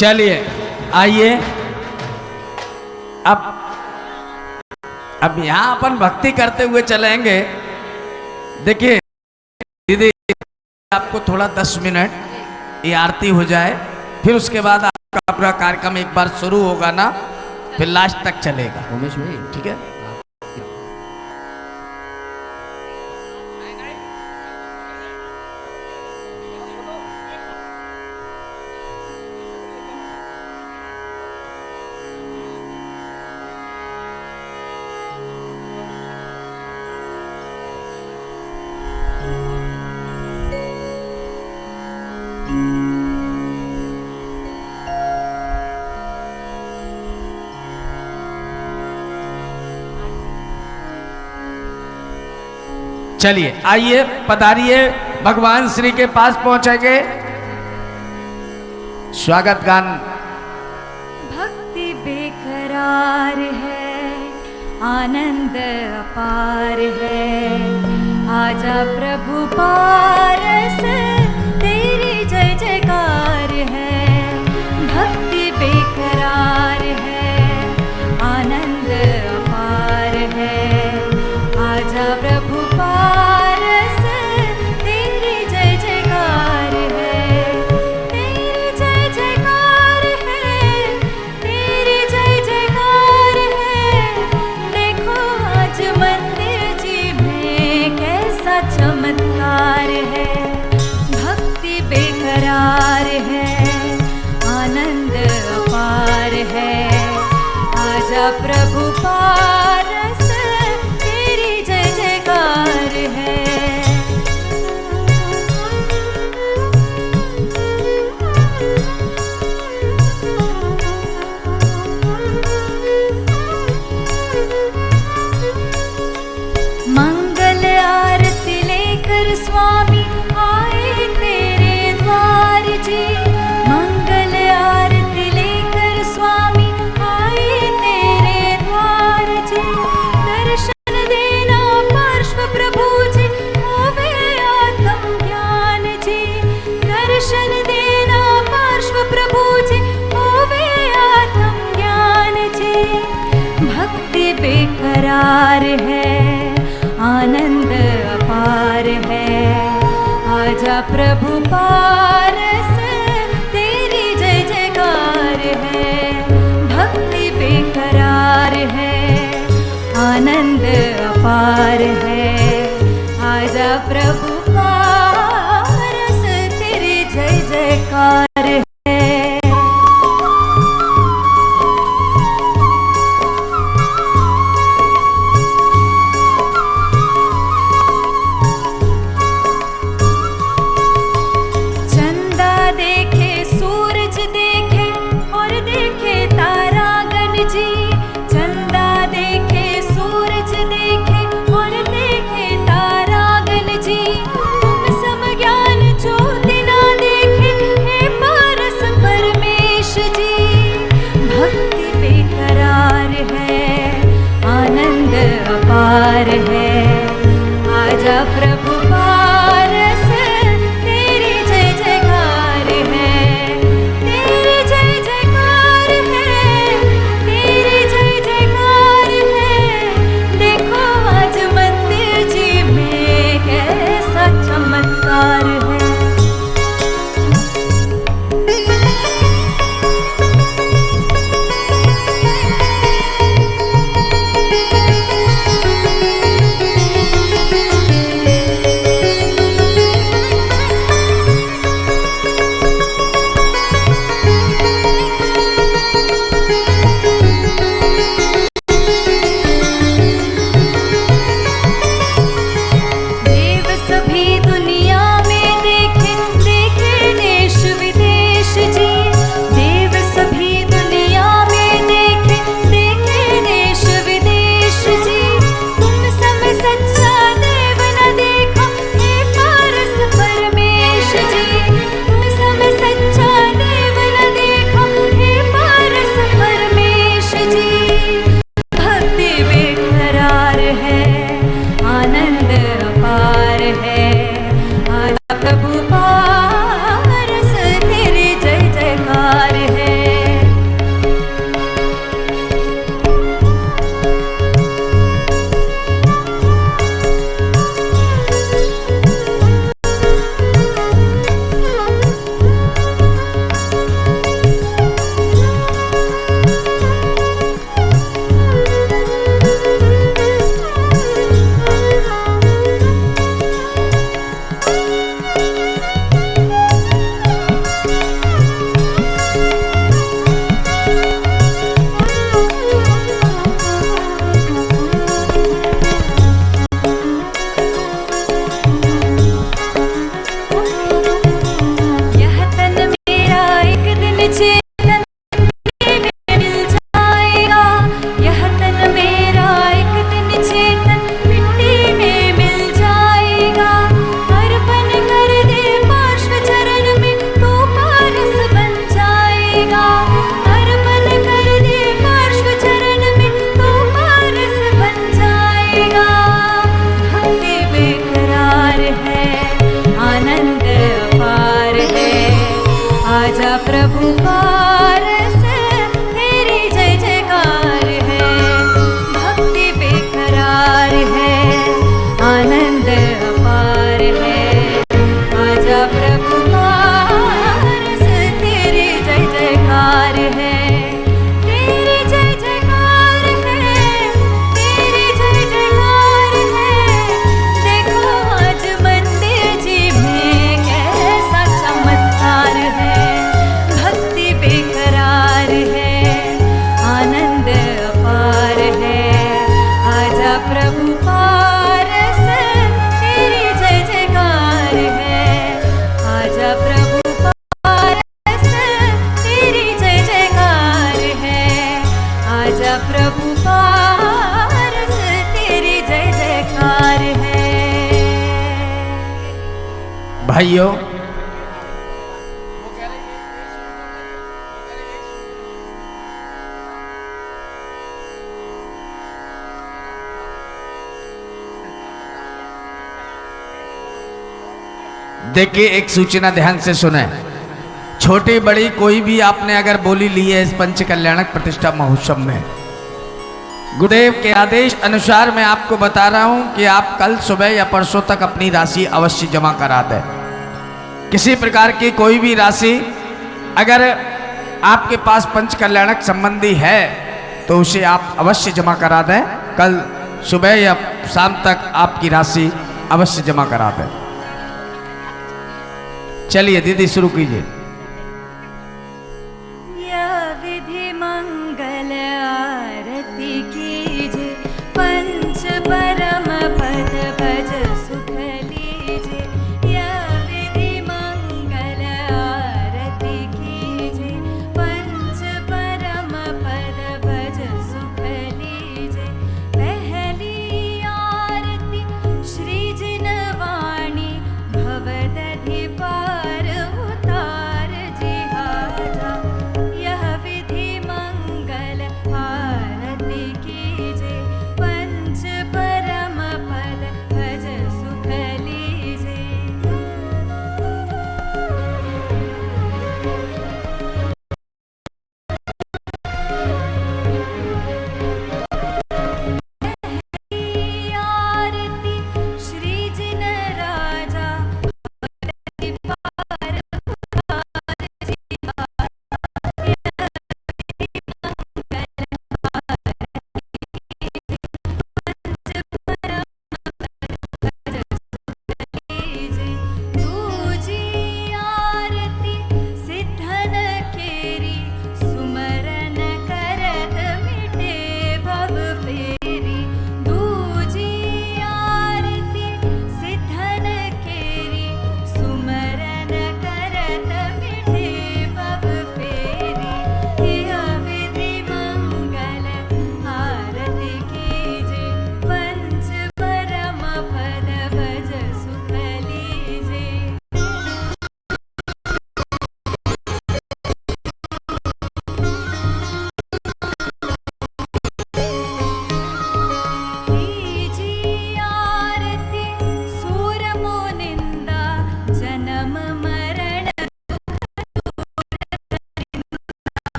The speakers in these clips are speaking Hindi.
चलिए आइए, अब यहाँ अपन भक्ति करते हुए चलेंगे। देखिए दीदी, आपको थोड़ा 10 मिनट ये आरती हो जाए, फिर उसके बाद आपका पूरा कार्यक्रम एक बार शुरू होगा ना, फिर लास्ट तक चलेगा। उमेश भाई ठीक है। चलिए आइए, पधारिए, भगवान श्री के पास पहुंचेंगे। स्वागत गान। भक्ति बेकरार है, आनंद अपार है, आजा प्रभु पारस, तेरी जय जयकार है। भक्ति बेकरार है, आनंद अपार है, आजा प्रभु पारस, तेरी जय जयकार है, तेरी जय जयकार है, तेरी जय जयकार है। देखो आज मंदिर जी में कैसा चमत्कार है। भक्ति बेकरार है, आनंद अपार है, आजा प्रभु पारस, तेरी जय जयकार है। मंगल आरती लेकर स्वामी आए तेरे द्वार जी। मंगल आरती लेकर स्वामी आए तेरे द्वार जी। दर्शन देना पार्श्व प्रभु जी, होवे आत्म ज्ञान जी। दर्शन देना पार्श्व प्रभु जी, होवे आत्म ज्ञान जी। भक्ति बेकरार है, आनंद अपार है, आजा प्रभु पारस, तेरी जय जयकार है। भक्ति बेकरार है, आनंद अपार है, आजा प्रभु पारस, तेरी जय जयकार है। चंदा देखे, सूरज देखे और देखे तारागण जी। चंदा देखे, सूरज देखे और देखे तारागण जी। तुम सम ज्ञान ज्योति ना देखे, हे पारस परमेश जी। भक्ति बेकरार है, आनंद अपार है, आजा प्रभु पारस, तेरी जय जयकार है, तेरी जय जयकार है, तेरी जय जयकार है। देखो आज मंदिर जी में कैसा चमत्कार है। भाइयों, देखिए एक सूचना ध्यान से सुने। छोटी बड़ी कोई भी आपने अगर बोली ली है इस पंच कल्याणक प्रतिष्ठा महोत्सव में, गुरुदेव के आदेश अनुसार मैं आपको बता रहा हूं कि आप कल सुबह या परसों तक अपनी राशि अवश्य जमा करा दें। किसी प्रकार की कोई भी राशि अगर आपके पास पंच कल्याणक संबंधी है तो उसे आप अवश्य जमा करा दें। कल सुबह या शाम तक आपकी राशि अवश्य जमा करा दें। चलिए दीदी शुरू कीजिए। यह विधि मंगल आरती कीजे, पंच परम पद भज सुख लीजे। यह विधि मंगल आरती कीजे, पंच परम पद भज सुख लीजे। पहली आरती श्री जिनवाणी भवदधि पार उतार जिहाजा। यह विधि मंगल आरती की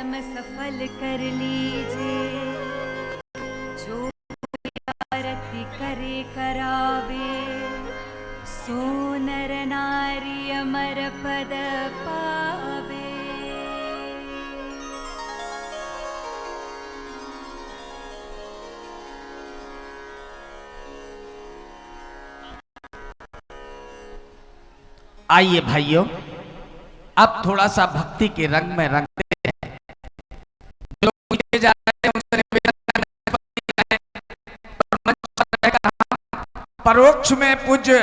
परम सफल कर लीजे। जो आरती करे करावे, सो नर नारी अमर पद पावे। आइए भाइयों, अब थोड़ा सा भक्ति के रंग में रंगते हैं। जो पूजे जा रहे हैं उनसे निवेदन है, परोक्ष में पूज्य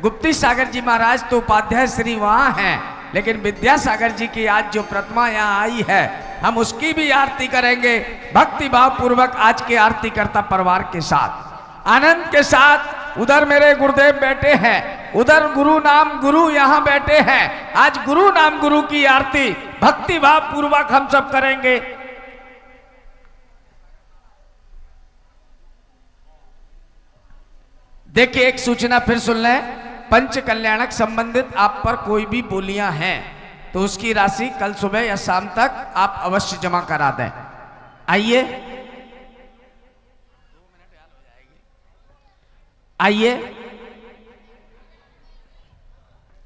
गुप्ती सागर जी महाराज तो उपाध्याय श्री वहां हैं, लेकिन विद्यासागर जी की आज जो प्रतिमा यहाँ आई है, हम उसकी भी आरती करेंगे भक्ति भाव पूर्वक आज के आरती करता परिवार के साथ, आनंद के साथ। उधर मेरे गुरुदेव बैठे हैं, उधर गुरु नाम गुरु यहाँ बैठे हैं। आज गुरु नाम गुरु की आरती भक्ति भाव पूर्वक हम सब करेंगे। देखिए, एक सूचना फिर सुन लें। पंच कल्याणक संबंधित आप पर कोई भी बोलियां हैं तो उसकी राशि कल सुबह या शाम तक आप अवश्य जमा करा दें। आइए आइए,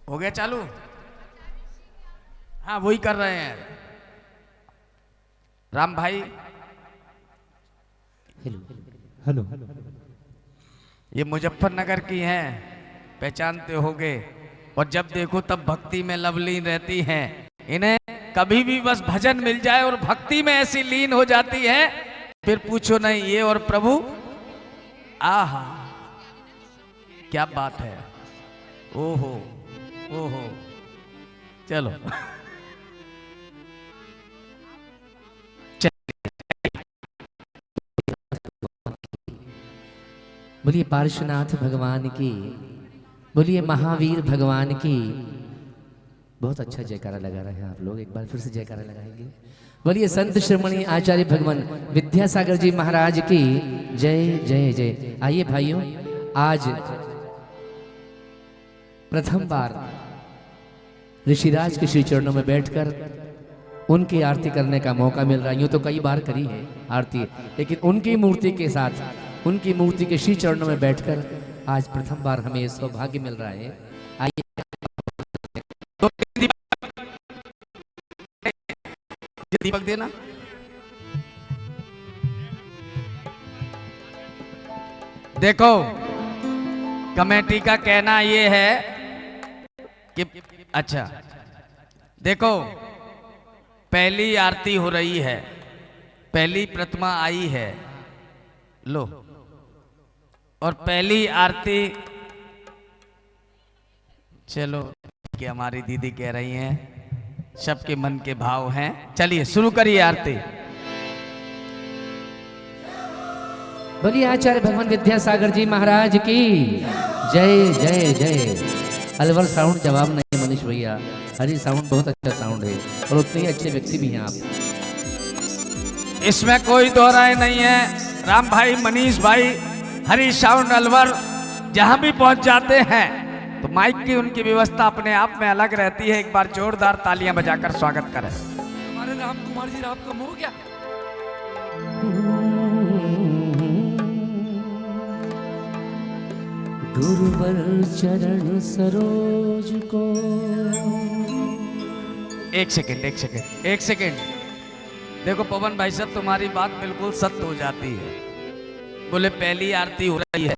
हो गया चालू? हाँ, वही कर रहे हैं राम भाई। हेलो। ये मुजफ्फरनगर की हैं, पहचानते होगे। और जब देखो तब भक्ति में लवलीन रहती हैं। इन्हें कभी भी बस भजन मिल जाए और भक्ति में ऐसी लीन हो जाती है, फिर पूछो नहीं। ये और प्रभु, आहा क्या बात है। ओहो ओहो, चलो बोलिए पार्श्वनाथ भगवान की, बोलिए महावीर भगवान की। बहुत अच्छा जयकारा लगा रहे हैं आप लोग, एक बार फिर से जयकारा लगाएंगे। बोलिए संत श्रीमणि आचार्य भगवान विद्यासागर जी महाराज की जय जय जय। आइए भाइयों, आज प्रथम बार ऋषिराज के श्री चरणों में बैठकर उनकी आरती करने का मौका मिल रहा है। यूं तो कई बार करी है आरती, लेकिन उनकी मूर्ति के साथ, उनकी मूर्ति के श्री चरणों में बैठकर आज प्रथम बार हमें सौभाग्य मिल रहा है। आइए दीपक देना। देखो, कमेटी का कहना यह है कि अच्छा देखो, पहली आरती हो रही है, पहली प्रतिमा आई है, लो। और पहली आरती, चलो कि हमारी दीदी कह रही हैं, सबके मन के भाव हैं। चलिए शुरू करिए आरती। बोलिए आचार्य भगवान विद्यासागर जी महाराज की जय जय जय। अलवर साउंड जवाब नहीं मनीष भैया, हरी साउंड बहुत अच्छा साउंड है और उतने ही अच्छे व्यक्ति भी हैं आप, इसमें कोई दो राय नहीं है। राम भाई, मनीष भाई, हरी साउंड अलवर जहां भी पहुंच जाते हैं तो माइक की उनकी व्यवस्था अपने आप में अलग रहती है। एक बार जोरदार तालियां बजाकर स्वागत करें। हमारे राम कुमार जी, रात का मुंह क्या? गुरुवर चरण सरोज को। एक सेकंड। देखो पवन भाई साहब, तुम्हारी बात बिल्कुल सत्य हो जाती है। बोले पहली आरती हो रही है,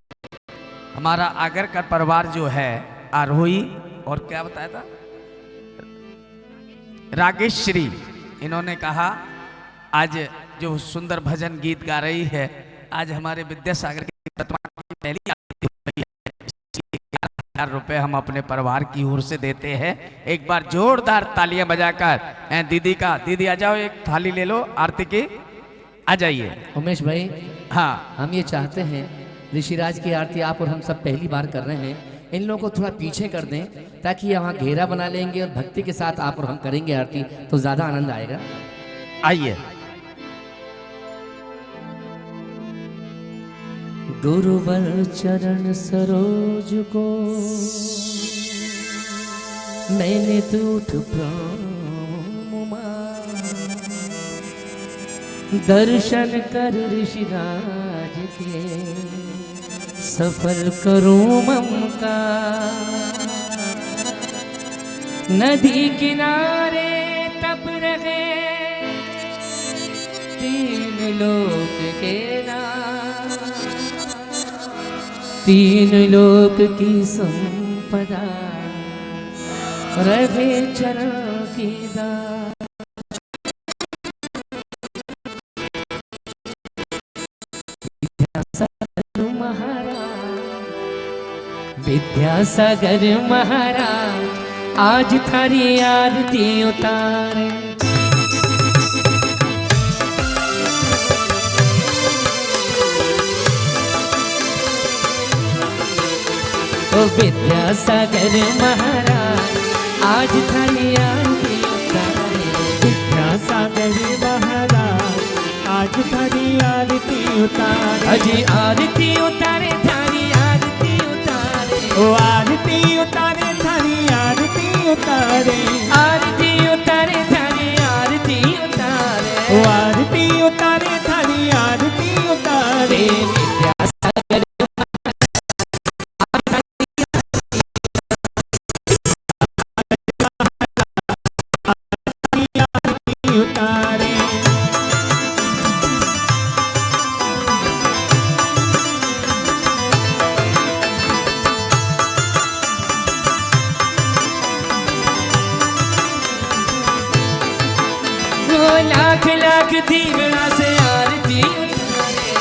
हमारा आगर का परिवार जो है, आरोही और क्या बताया था, रागेश श्री, इन्होंने कहा आज जो सुंदर भजन गीत गा रही है, आज हमारे विद्यासागर की प्रतिमा की पहली आरती हो रही है। 1000 रुपए हम अपने परिवार की ओर से देते हैं। एक बार जोरदार तालियां बजाकर दीदी आ जाओ, एक थाली ले लो आरती की, आ जाइए। उमेश भाई, हाँ, हम ये चाहते हैं ऋषिराज की आरती आप और हम सब पहली बार कर रहे हैं, इन लोगों को थोड़ा पीछे कर दें ताकि यहाँ घेरा बना लेंगे और भक्ति के साथ आप और हम करेंगे आरती तो ज्यादा आनंद आएगा। आइए। गुरुवर चरण सरोज को मैंने टूट दर्शन कर ऋषिराज के, सफल करूं ममता। नदी किनारे तप रहे तीन लोक के नाम, तीन लोक की संपदा रहे चरण की दात। विद्यासागर महाराज आज थारी आरती उतारे। ओ विद्यासागर महाराज आज थारी आरती उतारे। विद्यासागर महाराज आज थारी आरती उतारे। अजी आरती उतारे थारी आरती उतारे। ओ आरती उतारे थारी आरती उतारे। आरती उतारे थारी आरती उतारे। ओ आरती उतारे थारी आरती उतारे। विद्यासागर उतारे। लाख लाख दीवड़ा से आरती उतारे।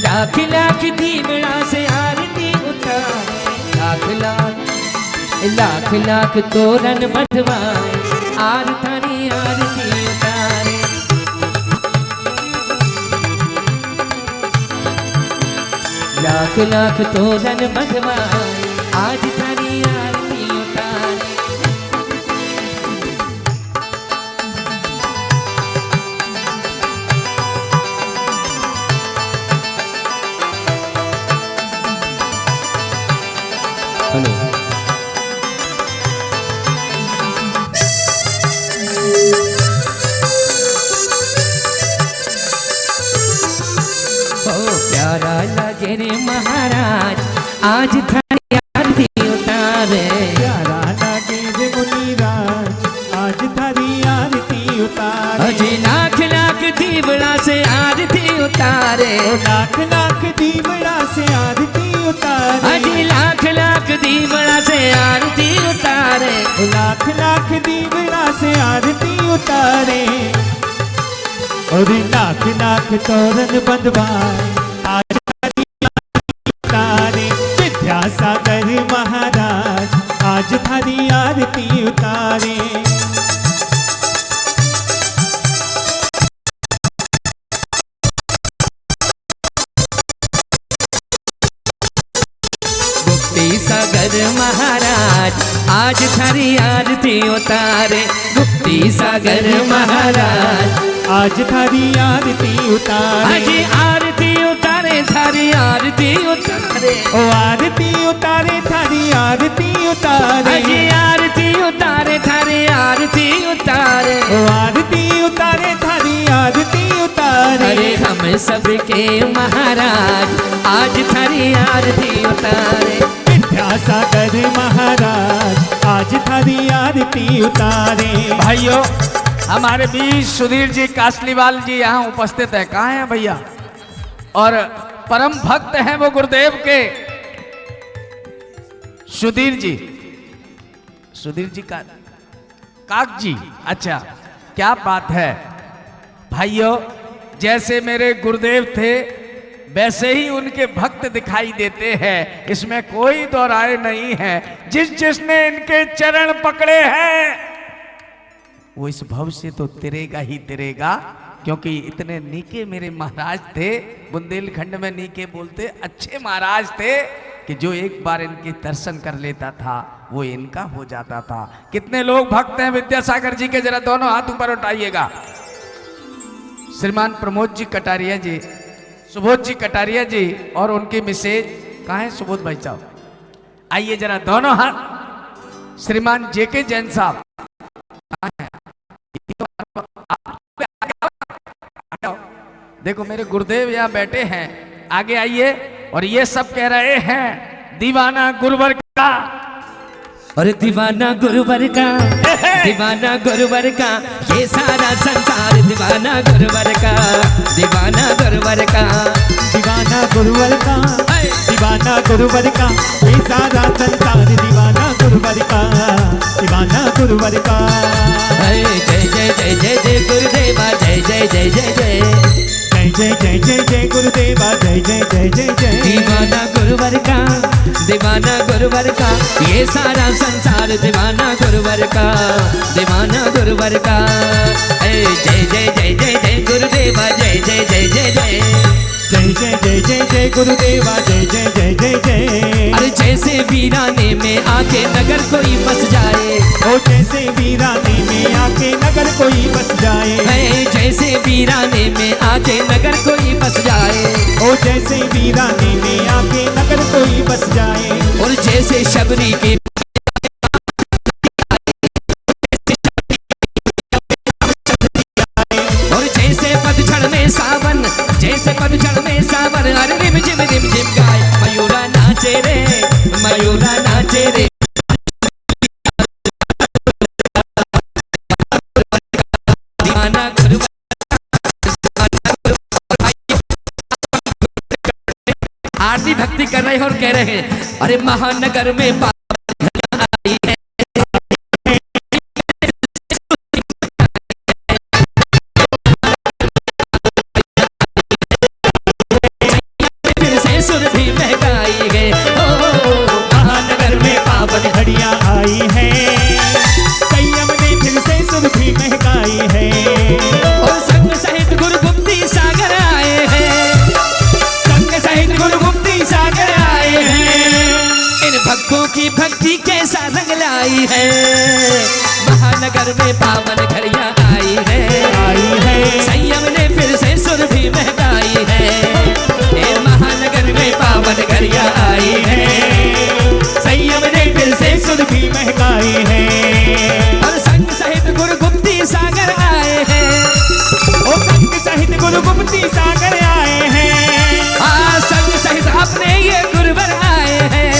लाख लाख दीवड़ा से आरती उतारे। लाख लाख तोरण बंधवाए आर थारी आरती उतारे। लाख लाख तोरण बंधवाए आज थारी आरती उतारे। हेलो ओ प्यारा लगे रे महाराज आज थारी आरती उतारे। प्यारा लागे रे मुनिराज आज थारी आरती उतारे। अजी लाख लाख दीवड़ा से आरती उतारे। ओ लाख लाख दीवड़ा से आरती उतारे। अजी लाख लाख दीवड़ा से आरती उतारे। ओ लाख लाख दीवड़ा से आरती उतारे। और लाख लाख तोरण बंधवाए आज थारी आरती उतारे। विद्यासागर महाराज आज थारी आरती उतारे। गुप्ती सागर महाराज आज थारी आरती उतारे। गुप्ती सागर महाराज आज थारी आरती उतारे। अजी आरती उतारे थारी आरती उतारे। ओ आरती उतारे थारी आरती उतारे। अजी आरती उतारे थारी आरती उतारे। ओ आरती उतारे थारी आरती उतारे। अरे हम सबके महाराज आज थारी आरती उतारे। विद्यासागर महाराज आज थारी आरती उतारे। भाइयों, हमारे बीच सुधीर जी कासलीवाल जी यहाँ उपस्थित है। कहाँ हैं भैया? और परम भक्त हैं वो गुरुदेव के। सुधीर जी, सुधीर जी का काक जी, अच्छा क्या बात है भाइयों। जैसे मेरे गुरुदेव थे वैसे ही उनके भक्त दिखाई देते हैं, इसमें कोई दो राय नहीं है। जिसने इनके चरण पकड़े हैं वो इस भव से तो तिरेगा ही तिरेगा, क्योंकि इतने नीके मेरे महाराज थे। बुंदेलखंड में नीके बोलते अच्छे महाराज थे कि जो एक बार इनके दर्शन कर लेता था वो इनका हो जाता था। कितने लोग भक्त हैं विद्यासागर जी के? जरा दोनों हाथ ऊपर उठाइएगा। श्रीमान प्रमोद जी कटारिया जी, सुबोध जी कटारिया जी और उनकी मिसेज, कहाँ है सुबोध भाई साहब? आइए जरा दोनों हाथ। श्रीमान जेके जैन साहब कहाँ हैं? देखो मेरे गुरुदेव यहाँ बैठे हैं, आगे आइए। और ये सब कह रहे हैं दीवाना गुरुवर का। अरे दीवाना गुरुवर का, दीवाना गुरुवर का, ये सारा संसार दीवाना गुरुवर का, दीवाना गुरुवर का, दीवाना गुरुवर का, दीवाना गुरुवर का, ये सारा संसार दीवाना गुरुवर का, दीवाना गुरुवर का। जय जय जय जय जय जय गुरुदेवा, जय जय जय जय जय, जय जय जय जय जय गुरुदेवा, जय जय जय जय जय। दीवाना गुरुवर का, दीवाना गुरुवर का, ये सारा संसार दीवाना गुरुवर का, दीवाना गुरुवर का। जय जय जय जय जय गुरुदेवा, जय जय जय जय जय, जय जय जय जय जय गुरुदेवा, जय जय जय जय जय। अरे जैसे वीराने में आके नगर कोई बस जाए, ओ जैसे वीराने में आके नगर कोई बस जाए, है जैसे वीराने में आके नगर कोई बस जाए, ओ जैसे वीराने में आके नगर कोई बस जाए। और जैसे शबरी के और जैसे पतझड़ में सावन, जैसे पतझड़ में सावन, अरे रिम झिम गाए, मयूरा नाचे रे, मयूरा नाचे रे। दीवाना गुरुवर, आरती भक्ति कर रहे हैं और कह रहे हैं, अरे महानगर में आई है, फिर से सुर भी महकाई है, महानगर में पावन घड़ियां आई है, संयम ने फिर से सुर भी महकाई है। और संग सहित गुरु गुप्ती सागर आए हैं, संग सहित गुरु गुप्ती सागर आए हैं। इन भक्तों की भक्ति कैसा रंग लाई है, महानगर में पावन घड़ियां आई है, आई है। संयम ने फिर से सुर भी महकाई है, ए महानगर में पावन घड़ियां आई है, संयम ने फिर से सुर भी महकाई है। और संग सहित गुरु गुप्ती सागर आए हैं, ओ संग सहित गुरु गुप्ती सागर आए हैं। संग सहित अपने ये गुरुवर आए हैं,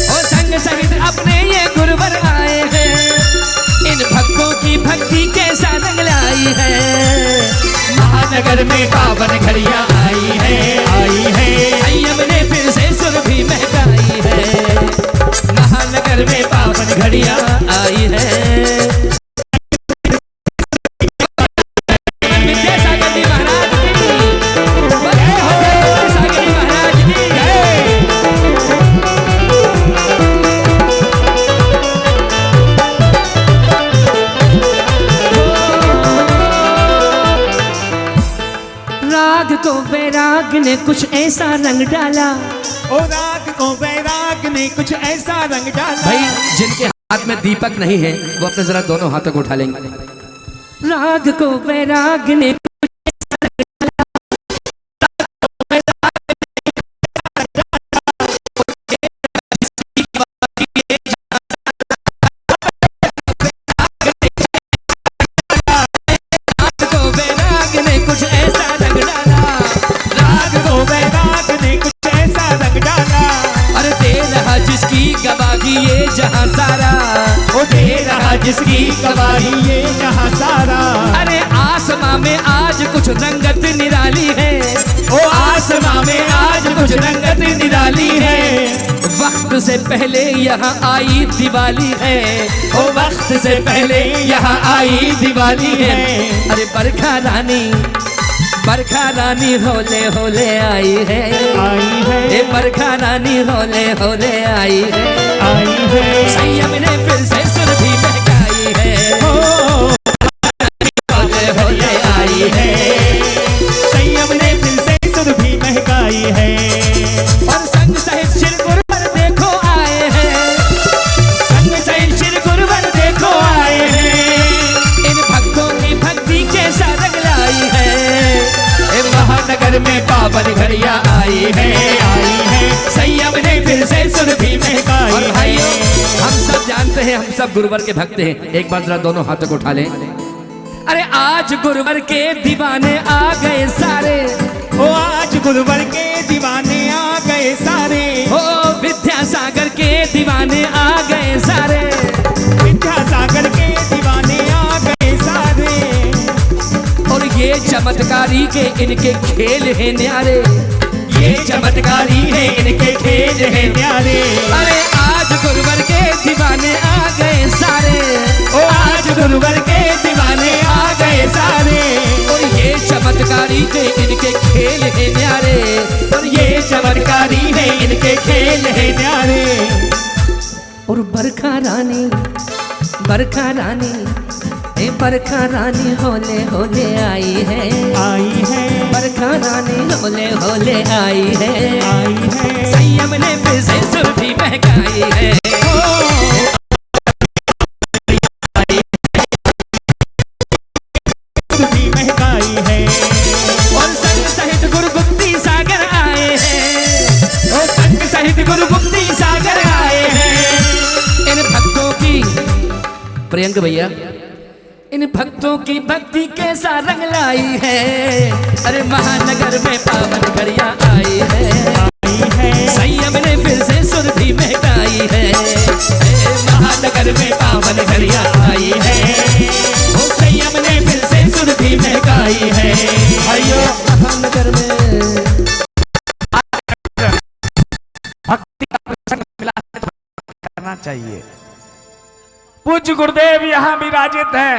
और संग सहित अपने ये गुरुवर आए हैं। इन भक्तों की भक्ति कैसा रंग लाई है, महानगर में पावन घड़ियां आई है, आई है। संयम ने फिर से सुर भी महकाई है, महानगर में पावन घड़ियां आई है। विद्यासागर जी महाराज की, विद्यासागर जी महाराज की जय। राग को वैराग ने कुछ ऐसा रंग डाला, ओ राग को वैराग ने कुछ ऐसा रंग डाला। भाई जिनके हाथ में दीपक नहीं है वो अपने जरा दोनों हाथों को उठा लेंगे। राग को वैराग ने कुछ ऐसा रंग डाला, राग को वैराग ने कुछ ऐसा रंग डाला। अरे दे रहा जिसकी गवाही ये जहां सारा, ओ दे रहा जिसकी गवाही ये जहां सारा। अरे आसमां में आज कुछ रंगत निराली है, ओ आसमां में आज कुछ रंगत निराली है। वक्त से पहले यहाँ आई दिवाली है, ओ वक्त से पहले यहाँ आई दिवाली है। अरे बरखा रानी, बरखा रानी होले होले आई है, आई है। ए बरखा रानी होले होले आई है, आई है। संयम ने फिर से सुर भी महकाई है, ओ होले होले आई है, संयम ने फिर से सुर भी महकाई है। और संग सहित श्री गुरुवर देखो आए हैं, संग सहित श्री गुरुवर देखो आए हैं। इन भक्तों की भक्ति कैसा रंग लाई है, ए महानगर में पावन घड़ियां आई है, आई है। संयम ने फिर से सुर भी महकाई और है। भाइयों हम सब जानते हैं, हम सब गुरुवर के भक्त हैं। एक बार जरा दोनों हाथों को उठा लें। अरे आज गुरुवर के दीवाने आ गए सारे, ओ आज गुरुवर के दीवाने आ गए सारे, ओ विद्यासागर के दीवाने आ गए सारे, विद्यासागर के दीवाने आ गए सारे। और ये चमत्कारी के इनके खेल है न्यारे, ये चमत्कारी है इनके खेल है न्यारे। अरे आज गुरुवर के दीवाने आ गए सारे, ओ आज गुरुवर के दीवाने आ गए सारे। और ये चमत्कारी के इनके खेल है न्यारे, और ये चमत्कारी है इनके खेल है न्यारे। और बरखा रानी, बरखा रानी, ए बरखा रानी होले होले आई है, आई है, बरखा रानी होले होले आई है, आई है। संयम ने फिर से सुरभि महकाई है, सुरभि महकाई है। और संग सहित गुरुगुप्ती सागर आए हैं, ओ संग सहित गुरुगुप्ती सागर आए हैं। इन भक्तों की, प्रियंक भैया, इन भक्तों की भक्ति कैसा रंग लाई है। अरे महानगर में पावन घड़िया आई है, आई है, संयम ने फिर से सुरभि महकाई है, महानगर में पावन घड़िया आई है। ओ संयम ने फिर से सुरभि महकाई है। आइयो महानगर में भक्ति का प्रसंग मिला है तो करना चाहिए। पूज्य गुरुदेव यहाँ विराजित हैं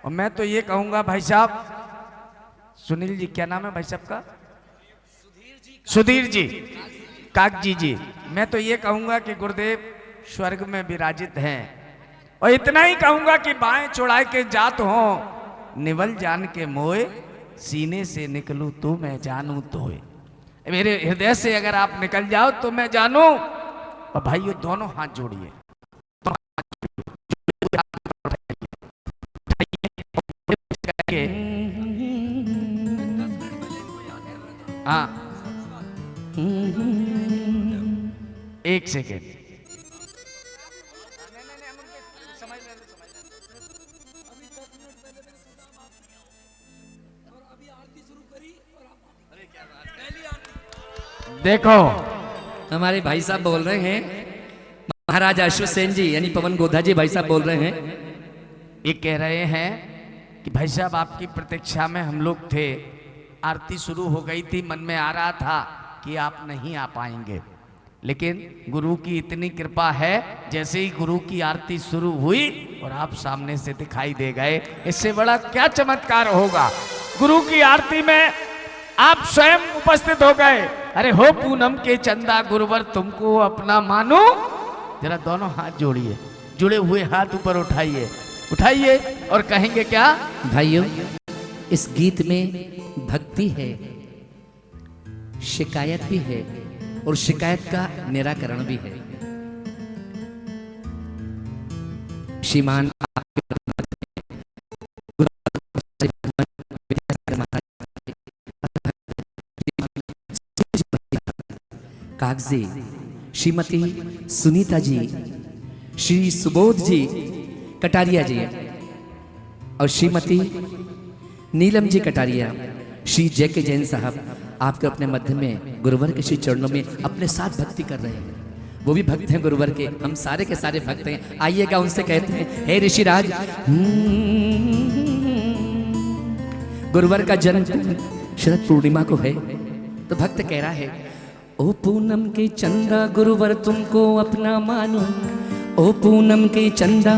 और मैं तो ये कहूंगा भाई साहब, सुनील जी, क्या नाम है भाई साहब का? सुधीर जी, कागजी जी। मैं तो ये कहूंगा कि गुरुदेव स्वर्ग में विराजित हैं और इतना ही कहूंगा कि बाएं चौड़ाई के जात हो, निवल जान के मोए, सीने से निकलूं तो मैं जानूं तोए। मेरे हृदय से अगर आप निकल जाओ तो मैं जानूं। और भाइयों दोनों हाथ जोड़िए, हाँ एक सेकेंड। देखो हमारे भाई साहब बोल रहे हैं, महाराज अश्वसेन जी यानी पवन गोधा जी भाई साहब बोल रहे हैं, ये कह रहे हैं कि भाई साहब आपकी प्रतीक्षा में हम लोग थे, आरती शुरू हो गई थी, मन में आ रहा था कि आप नहीं आ पाएंगे, लेकिन गुरु की इतनी कृपा है, जैसे ही गुरु की आरती शुरू हुई और आप सामने से दिखाई दे गए, इससे बड़ा क्या चमत्कार होगा। गुरु की आरती में आप स्वयं उपस्थित हो गए। अरे हो पूनम के चंदा गुरुवर तुमको अपना मानो। जरा दोनों हाथ जोड़िए, जुड़े हुए हाथ ऊपर उठाइए, उठाइए और कहेंगे क्या? भाइयों इस गीत में भक्ति है, शिकायत भी है और शिकायत का निराकरण भी है। श्रीमान कागजी, श्रीमती सुनीता जी, श्री सुबोध जी कटारिया जी और श्रीमती नीलम जी कटारिया, श्री जय के जैन साहब आपके अपने मध्य में गुरुवर के श्री चरणों में अपने साथ भक्ति कर रहे हैं। वो भी भक्त हैं गुरुवर के, हम सारे के सारे भक्त हैं। आइएगा उनसे कहते हैं, हे ऋषिराज, गुरुवर का जन्म शरद पूर्णिमा को है, तो भक्त कह रहा है, ओ पूनम के चंदा गुरुवर तुमको अपना मानो, ओ पूनम के चंदा,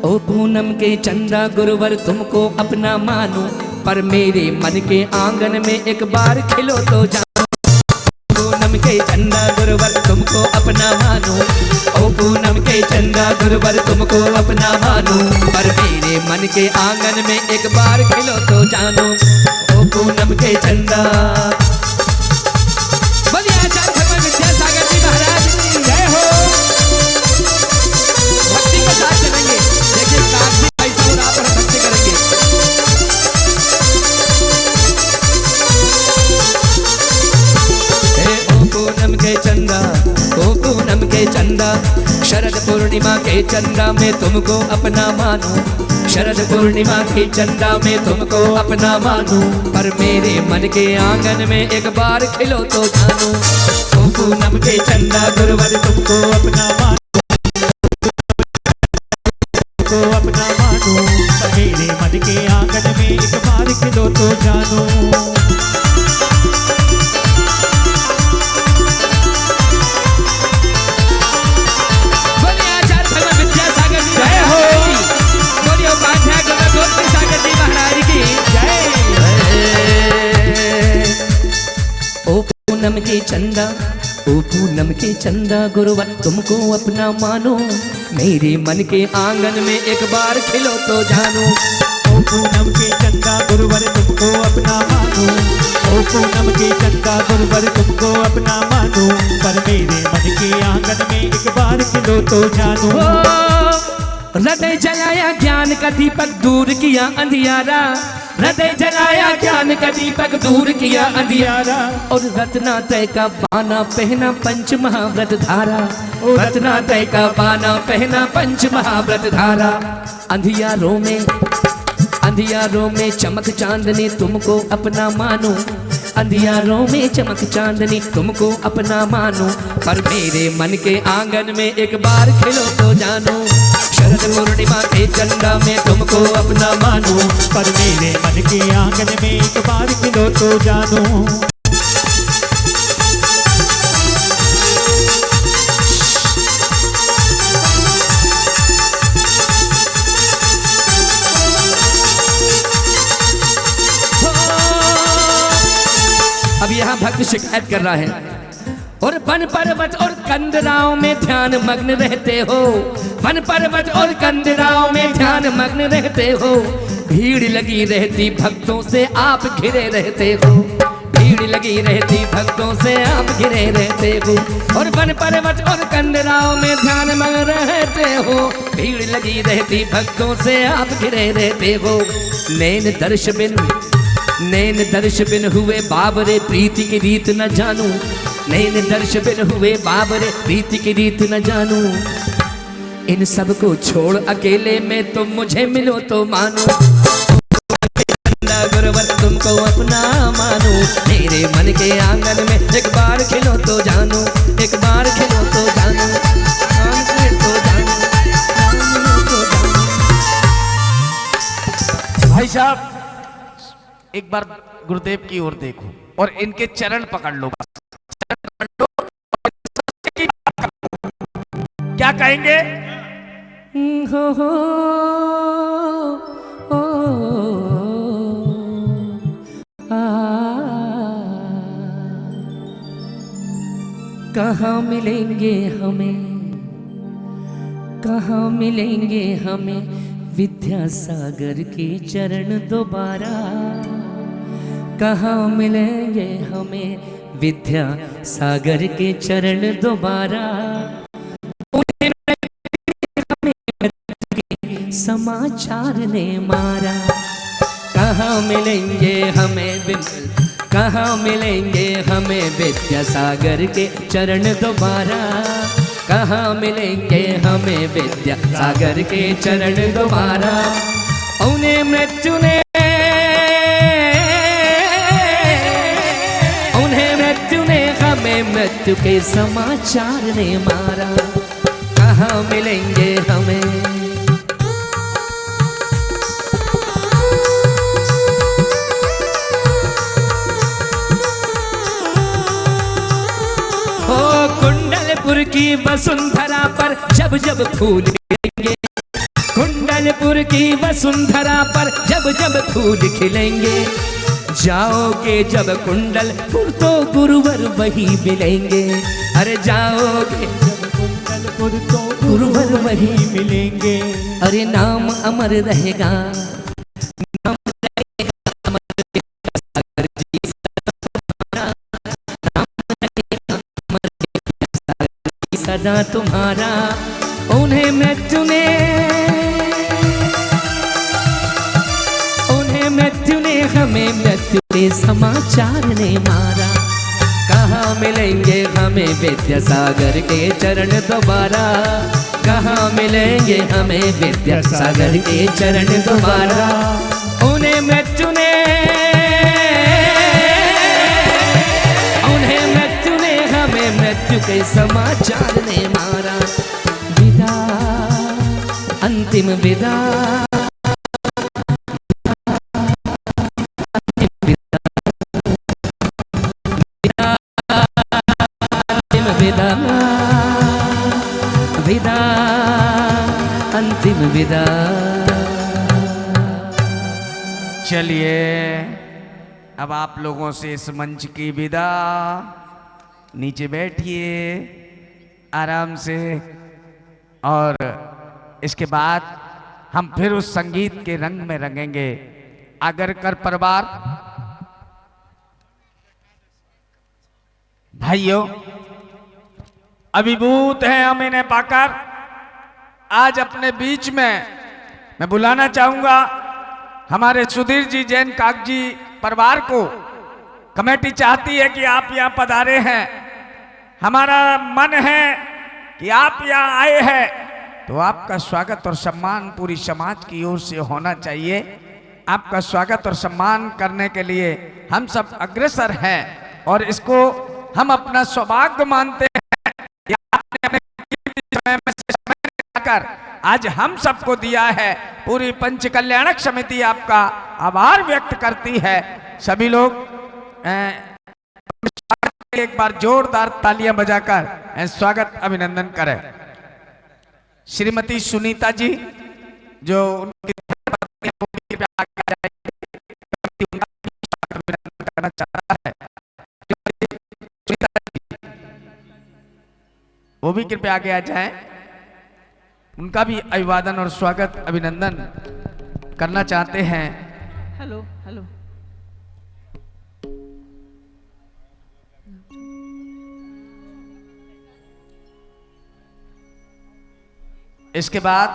ओ पूनम के चंदा गुरुवर तुमको अपना मानो, पर मेरे मन के आंगन में एक बार खिलो तो जानो। पूनम के चंदा गुरुवर तुमको अपना मानो, ओ पूनम के चंदा गुरुवर तुमको अपना मानो, पर मेरे मन के आंगन में एक बार खिलो तो जानो। ओ पूनम के चंदा। बोलिए आचार्य भगवान विद्यासागर जी महाराज की जय हो। भक्ति के साथ चलेंगे, देखिए काशी भाई साहब आप और भक्ति करेंगे। ओ पूनम के चंदा, ओ पूनम के चंदा, शरद पूर्णिमा के चंदा में तुमको अपना मानो, शरद पूर्णिमा की चंदा में तुमको अपना मानूं, पर मेरे मन के आंगन में एक बार खिलो तो जानूं। ओ पूनम के चंदा गुरुवर तुमको अपना मानूं, को अपना मानूं, पर मेरे मन के आंगन में एक बार खिलो तो जानूं। पूनम के चंदा, ओ पूनम के चंदा गुरुवर तुमको अपना मानो, मेरे मन के आंगन में एक बार खिलो तो जानूं। ओ पूनम के चंदा गुरुवर तुमको अपना मानूं, ओ पूनम के चंदा गुरुवर तुमको अपना मानूं, पर मेरे मन के आंगन में एक बार खिलो तो जानूं। हृदय जलाया ज्ञान का दीपक दूर किया अंधियारा, हृदय जलाया ज्ञान का दीपक दूर किया अंधियारा, और रत्नात्रय का बाना पहना पंच महाव्रत धारा, रत्नात्रय का बाना पहना पंच महाव्रत धारा। अंधियारों में चमक चांदनी तुमको अपना मानो, अंधियारों में चमक चांदनी तुमको अपना मानो, पर मेरे मन के आंगन में एक बार खिलो तो जानो। शरद पूर्णिमा के चंदा में तुमको अपना मानो, पर मेरे मन के आंगन में एक बार खिलो तो जानूं। अब यहाँ भक्त शिकायत कर रहा है, और वन पर्वत और कंदराओं में ध्यान मग्न रहते हो, वन पर्वत और कंदराओं में ध्यान मग्न रहते हो, भीड़ लगी रहती भक्तों से आप घिरे रहते हो, भीड़ लगी रहती भक्तों से आप घिरे रहते हो, और वन पर्वत और कंदराओं में ध्यान मग्न रहते हो, भीड़ लगी रहती भक्तों से आप घिरे रहते हो। नैन दर्श बिन हुए बाबरे प्रीति की रीत न जानू, नैन दर्श बिन हुए बाबरे प्रीति की रीत न जानू, इन सब को छोड़ अकेले में तुम मुझे मिलो तो मानो। गुरुवर तुमको अपना मानो, मेरे मन के आंगन में एक बार खिलो तो जानू, एक बार खिलो तो जानू, भाई साहब एक बार गुरुदेव की ओर देखो और इनके चरण पकड़ लो, चरण पकड़ लो। क्या कहेंगे? हो ओ, कहाँ मिलेंगे हमें, कहाँ मिलेंगे हमें विद्यासागर के चरण दोबारा, कहाँ मिलेंगे हमें विद्यासागर के चरण दोबारा, समाचार ने मारा, कहाँ मिलेंगे हमें कहाँ मिलेंगे हमें विद्यासागर के चरण दोबारा, कहाँ मिलेंगे हमें विद्यासागर के चरण दोबारा। उन्हें मृत्यु ने हमें मृत्यु के समाचार ने मारा, कहाँ मिलेंगे हमें। कुंडलपुर की वसुंधरा पर जब जब फूल खिलेंगे, कुंडलपुर की वसुंधरा पर जब जब फूल खिलेंगे, जाओगे जब कुंडलपुर तो गुरुवर वही मिलेंगे, अरे जाओगे जब कुंडलपुर तो गुरुवर वही मिलेंगे, अरे नाम अमर रहेगा, नाम रहेगा अमर विद्यासागर जी सदा तुम्हारा। उन्हें मृत्यु ने हमें मृत्यु के समाचार ने मारा, कहाँ मिलेंगे हमें विद्यासागर के चरण दोबारा, कहाँ मिलेंगे हमें विद्यासागर के चरण दोबारा। उन्हें मृत्यु ने हमें मृत्यु के समाचार ने मारा। विदा अंतिम विदा, विदा विदा अंतिम विदा। चलिए अब आप लोगों से इस मंच की विदा। नीचे बैठिए आराम से, और इसके बाद हम फिर उस संगीत के रंग में रंगेंगे। आगरकर परिवार भाइयों, अभिभूत हैं हम इन्हें पाकर। आज अपने बीच में मैं बुलाना चाहूंगा हमारे सुधीर जी जैन कागजी परिवार को। कमेटी चाहती है कि आप यहाँ पधारे हैं, हमारा मन है कि आप यहाँ आए हैं, तो आपका स्वागत और सम्मान पूरी समाज की ओर से होना चाहिए। आपका स्वागत और सम्मान करने के लिए हम सब अग्रसर हैं और इसको हम अपना सौभाग्य मानते हैं। आपने अपने समय में से समय निकालकर आज हम सबको दिया है। पूरी पंच कल्याणक समिति आपका आभार व्यक्त करती है। सभी लोग एक बार जोरदार तालियां बजाकर स्वागत अभिनंदन करें। श्रीमती सुनीता जी जो उनकी पत्नी वो भी अभिनंदन करना चाहता है, वो भी कृपया आगे आ जाएं। उनका भी अभिवादन और स्वागत अभिनंदन करना चाहते हैं। Hello hello. इसके बाद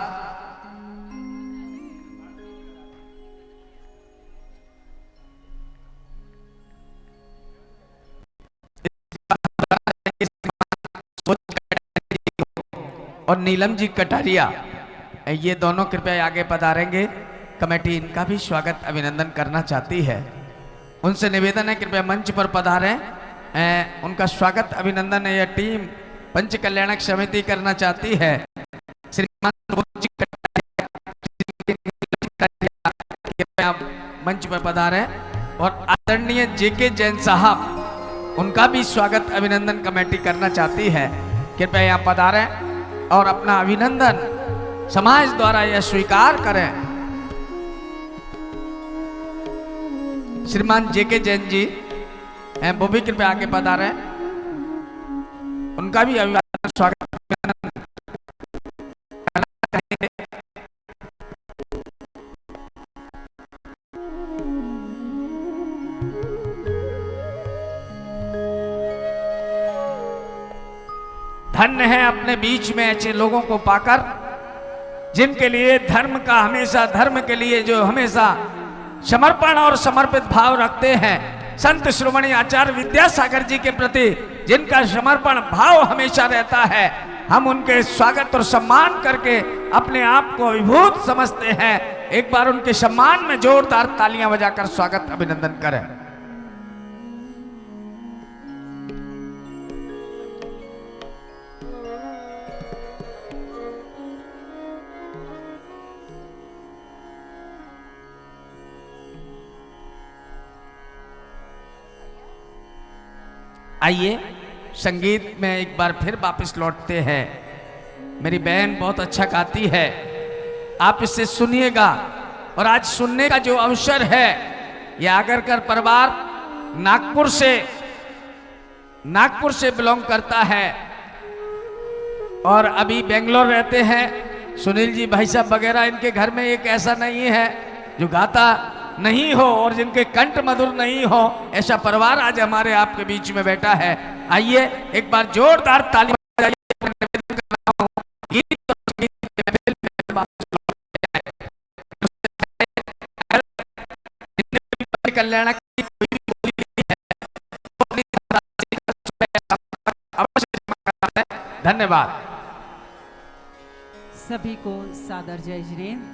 और नीलम जी कटारिया, ये दोनों कृपया आगे पधारेंगे। कमेटी इनका भी स्वागत अभिनंदन करना चाहती है। उनसे निवेदन है कृपया मंच पर पधारें। उनका स्वागत अभिनंदन यह टीम पंच कल्याणक समिति करना चाहती है। श्रीमान कृपया मंच पर पधारें और आदरणीय जेके जैन साहब, उनका भी स्वागत अभिनंदन कमेटी करना चाहती है। कृपया यहाँ पधारें और अपना अभिनंदन समाज द्वारा यह स्वीकार करें। श्रीमान जेके जैन जी वो भी कृपया आगे पधारें, उनका भी अभिवादन स्वागत करना चाहेंगे। धन्य है अपने बीच में ऐसे लोगों को पाकर जिनके लिए धर्म का हमेशा, धर्म के लिए जो हमेशा समर्पण और समर्पित भाव रखते हैं। संत श्रोमणी आचार्य विद्यासागर जी के प्रति जिनका समर्पण भाव हमेशा रहता है, हम उनके स्वागत और सम्मान करके अपने आप को विभूत समझते हैं। एक बार उनके सम्मान में जोरदार तालियां बजाकर स्वागत अभिनंदन करें। आइए संगीत में एक बार फिर वापस लौटते हैं। मेरी बहन बहुत अच्छा गाती है, आप इसे सुनिएगा। और आज सुनने का जो अवसर है, ये आगरकर परिवार नागपुर से बिलोंग करता है और अभी बेंगलोर रहते हैं। सुनील जी भाई साहब वगैरह, इनके घर में एक ऐसा नहीं है जो गाता नहीं हो और जिनके कंठ मधुर नहीं हो, ऐसा परिवार आज हमारे आपके बीच में बैठा है। आइए एक बार जोरदार ताली बजाइए। निवेदन कर रहा हूं, गीत और संगीत के महफिल में वापस लौटते हैं। कल्याण की कोई भी बोली है, अपनी अवश्य जमा करना है। धन्यवाद। सभी को सादर जय जिनेंद्र।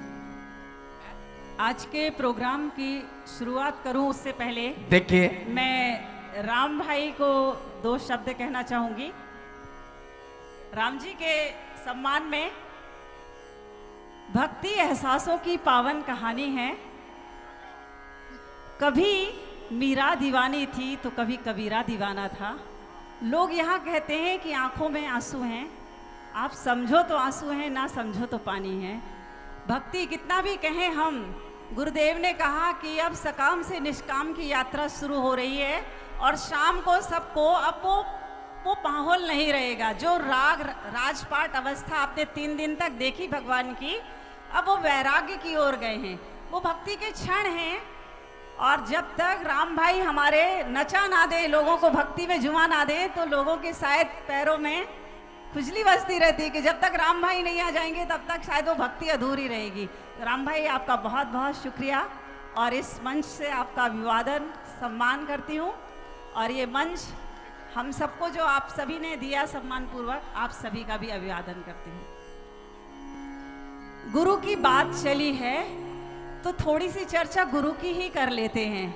आज के प्रोग्राम की शुरुआत करूं उससे पहले देखिए मैं राम भाई को 2 शब्द कहना चाहूंगी। राम जी के सम्मान में भक्ति एहसासों की पावन कहानी है। कभी मीरा दीवानी थी तो कभी कबीरा दीवाना था। लोग यहाँ कहते हैं कि आंखों में आंसू हैं, आप समझो तो आंसू हैं, ना समझो तो पानी है। भक्ति कितना भी कहें हम, गुरुदेव ने कहा कि अब सकाम से निष्काम की यात्रा शुरू हो रही है और शाम को सबको अब वो माहौल नहीं रहेगा। जो राजपाट अवस्था आपने 3 दिन तक देखी भगवान की, अब वो वैराग्य की ओर गए हैं। वो भक्ति के क्षण हैं और जब तक राम भाई हमारे नचा ना दे, लोगों को भक्ति में जुमा ना दे, तो लोगों के शायद पैरों में खुजली बसती रहती है कि जब तक राम भाई नहीं आ जाएंगे तब तक शायद वो भक्ति अधूरी रहेगी। राम भाई आपका बहुत बहुत शुक्रिया और इस मंच से आपका अभिवादन सम्मान करती हूँ। और ये मंच हम सबको जो आप सभी ने दिया सम्मान पूर्वक, आप सभी का भी अभिवादन करती हूँ। गुरु की बात चली है तो थोड़ी सी चर्चा गुरु की ही कर लेते हैं।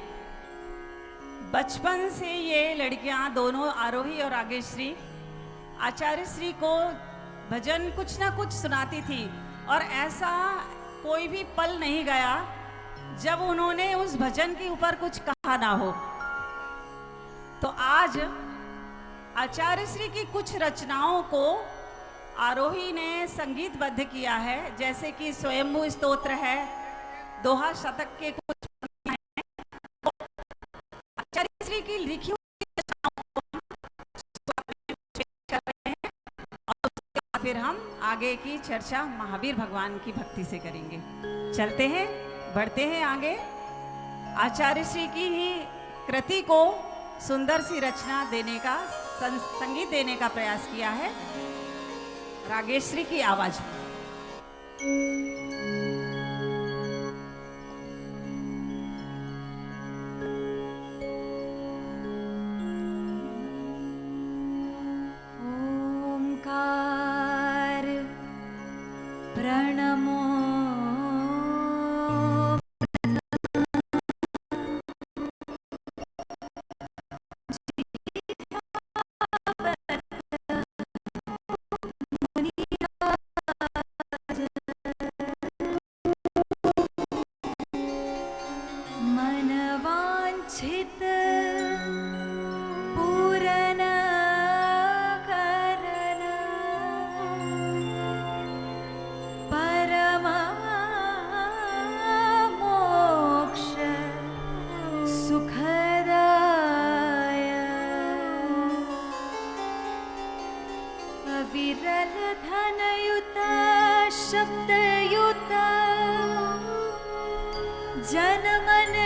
बचपन से ये लड़कियां दोनों, आरोही और आगेश्री, आचार्य श्री को भजन कुछ ना कुछ सुनाती थी और ऐसा कोई भी पल नहीं गया जब उन्होंने उस भजन के ऊपर कुछ कहा ना हो। तो आज आचार्य श्री की कुछ रचनाओं को आरोही ने संगीतबद्ध किया है, जैसे कि स्वयंभू स्तोत्र है, दोहा शतक के कुछ हैं। आचार्य श्री की लिखी फिर हम आगे की चर्चा महावीर भगवान की भक्ति से करेंगे। चलते हैं, बढ़ते हैं आगे। आचार्य श्री की ही कृति को सुंदर सी रचना देने का, संगीत देने का प्रयास किया है रागेश्वरी की आवाज में। प्रणमो मनवांछित पूर्ण विरल धनयुत शब्दयुत जनमन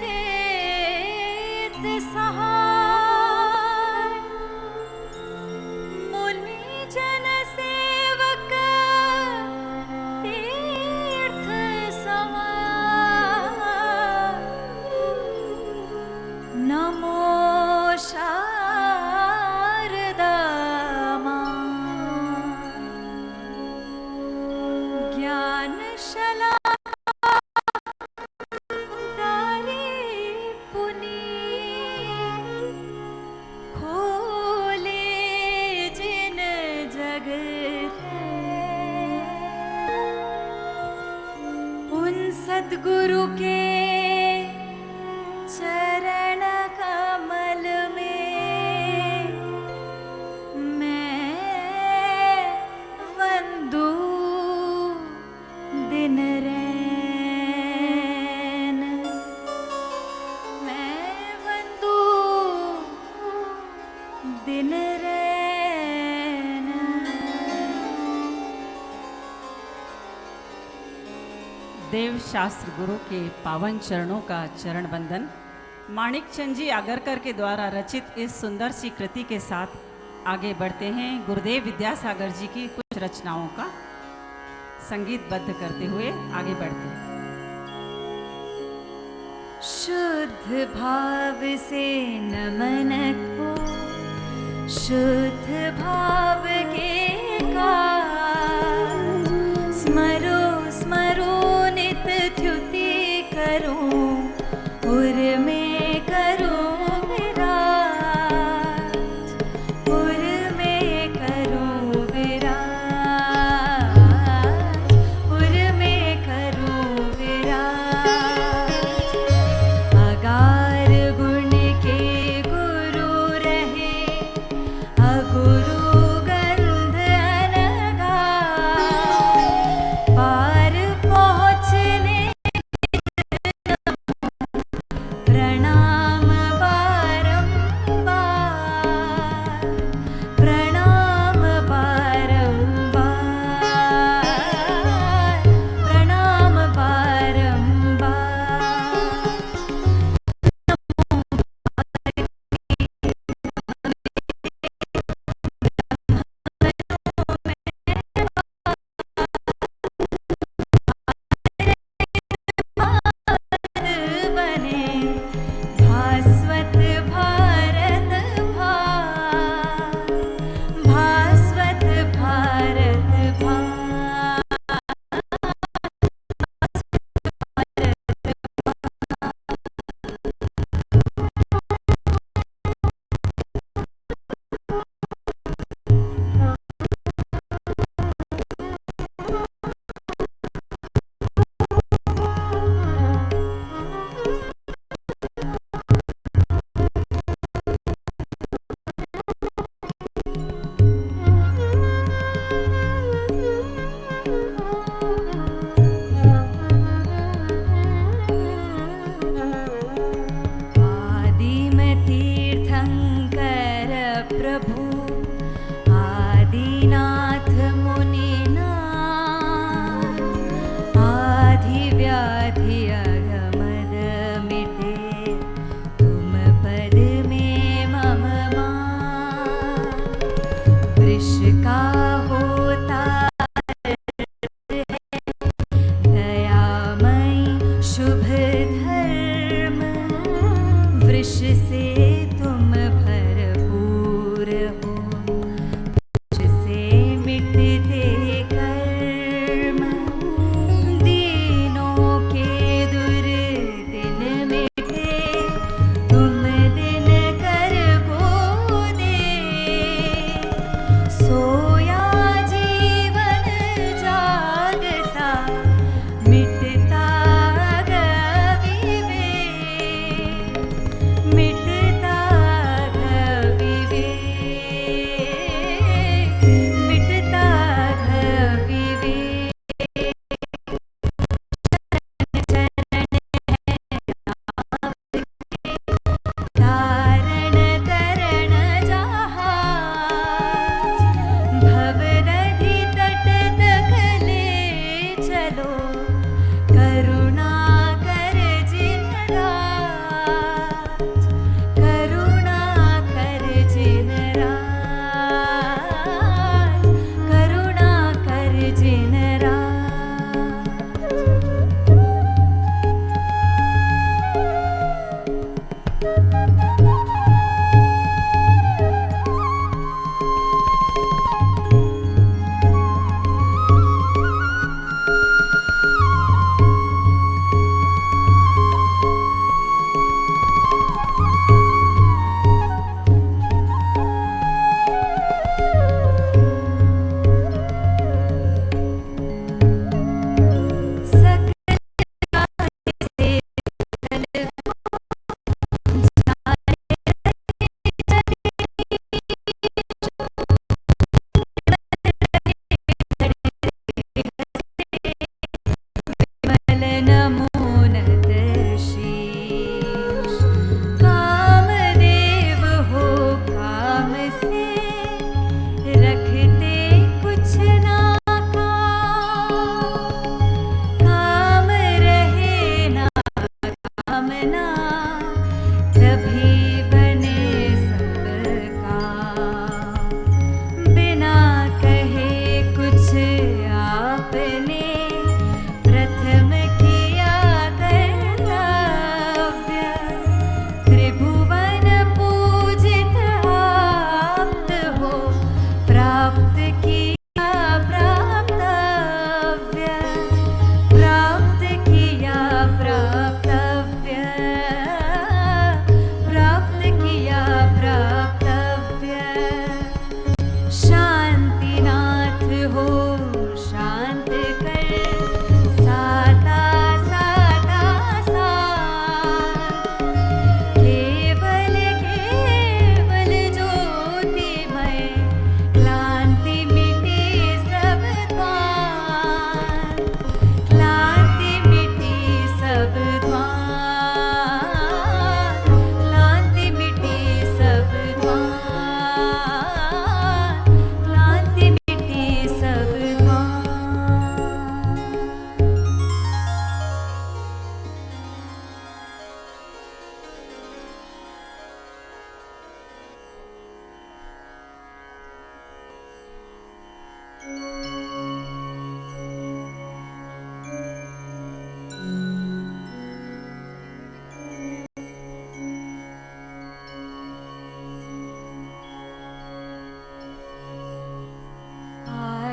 देत सहाय मुनि जन सेवक तीर्थ समाय नमो सद्गुरु के चरण कमल में मैं वंदू दिन रैन, मैं वंदू दिन रैन। देव शास्त्र गुरु के पावन चरणों का चरण बंदन माणिक चंद जी आगरकर के द्वारा रचित इस सुंदर सी कृति के साथ आगे बढ़ते हैं। गुरुदेव विद्यासागर जी की कुछ रचनाओं का संगीतबद्ध करते हुए आगे बढ़ते हैं। शुद्ध भाव से नमन को शुद्ध भाव के काज करूं उर में करूं विराज, उर में करूं विराज, उर में करूं विराज। अगार गुण के गुरु रहे, अगुरु गंध अनगा, पार पहुँचने प्रणाम बारंबार, प्रणाम बारंबार, प्रणाम बारंबार। बने भास्वत भारत भार, भास्वत भारत भार। आदिम तीर्थंकर प्रभु, आदिनाथ मुनिनाथ, आधि व्याधि अगमद मिटे, तुम पद में मम मान। वृष का होता दयामयी शुभ धर्म, वृष से तुम भरपूर हो, वृष से मिटते कर्म। दीनों के दुर्दिन मिटे, तुम दिन कर को दे, सोया जीवन जागता, मिटता अविवेक, मिटता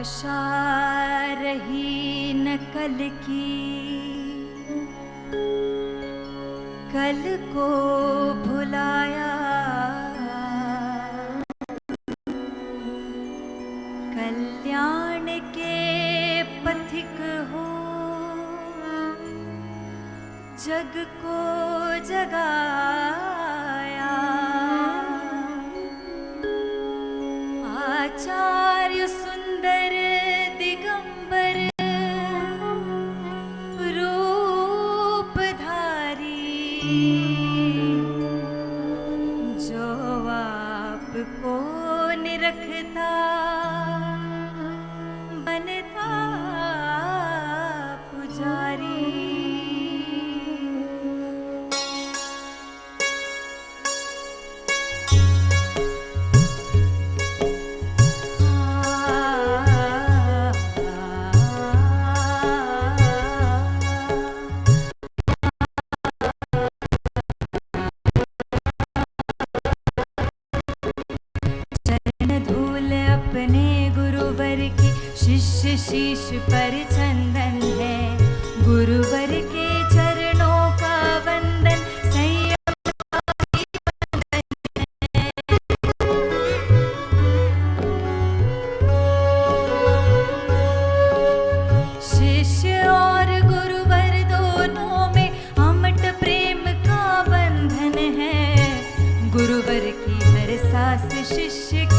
आशा रही न कल की, कल को भुलाया, कल्याण के पथिक हो जग को जगाया। आचार्य सुंदर दिगंबर रूपधारी, जो आपको निरखता बनता पुजारी। शिष्य शीश पर चंदन है, गुरुवर के चरणों का वंदन, संयम शिष्य और गुरुवर दोनों में अमट प्रेम का बंधन है। गुरुवर की हर सांस शिष्य के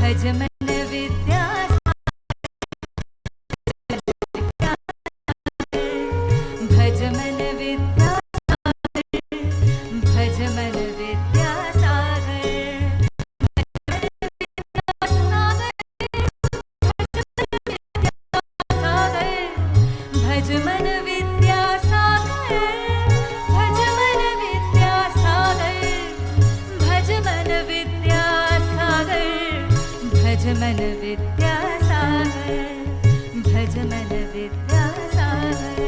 भजमन विद्या भजमन विद्या भजमन विद्या सागर, भजमन विद्या सागर, भजमन विद्या सागर, भजमन विद्या सागर, भजमन विद्या सागर, भजमन विद्या सागर।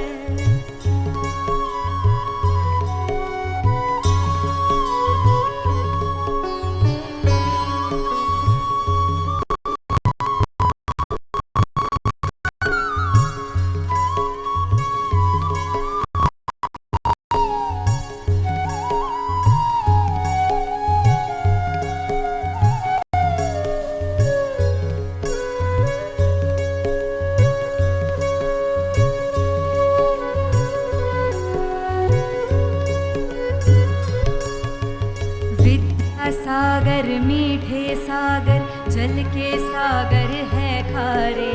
सागर मीठे सागर, जल के सागर है खारे,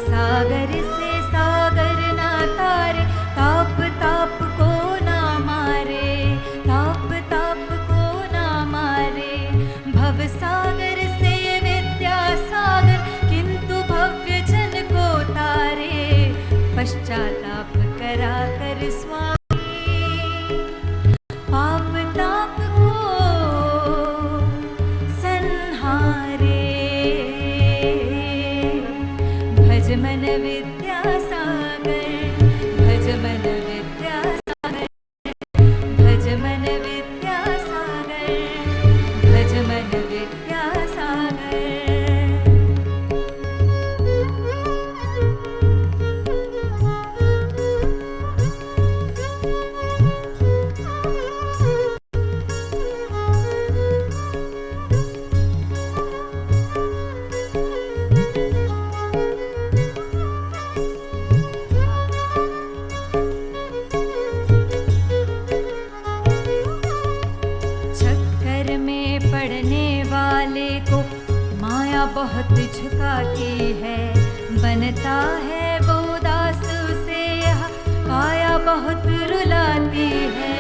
सागर से सागर ना तारे, ताप ताप को ना मारे, ताप ताप को ना मारे। भव सागर से विद्या सागर, किंतु भव्य जन को तारे, पश्चाताप करा कर स्वामी पाप ताप को भजमन विद्या सागर, भजमन विद्या सागर, भजमन विद्या सागर, भजमन विद्या सागर। बहुत झुकाती है, बनता है वो दास उसे यहाँ, काया बहुत रुलाती है,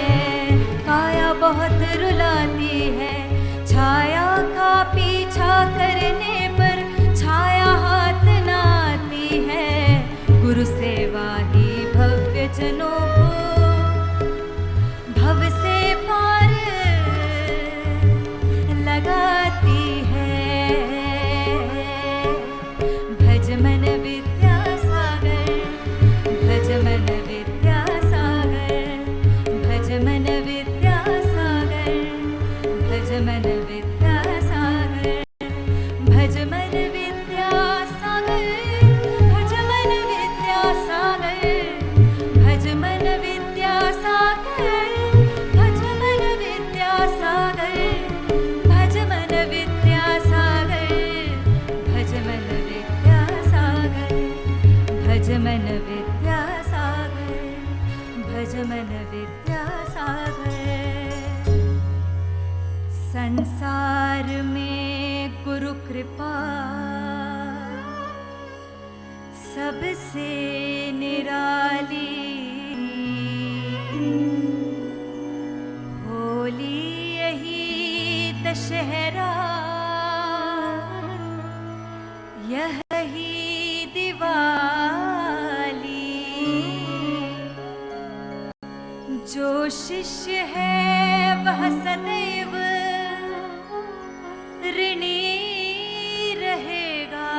काया बहुत रुलाती है। छाया का पीछा करने पर छाया हाथ न आती है, गुरु सेवा ही भव्य जनों को भव से पार लगाती है। भजमन विद्या सागर, भजमन विद्या सागर, संसार में गुरु कृपा सबसे निराली, होली यही दशहरा यही दिवाली, जो शिष्य है वह सदैव ऋणी रहेगा,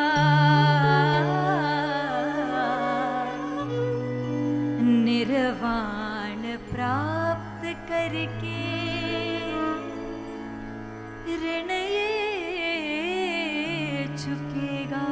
निर्वाण प्राप्त करके ऋण ये चुकेगा।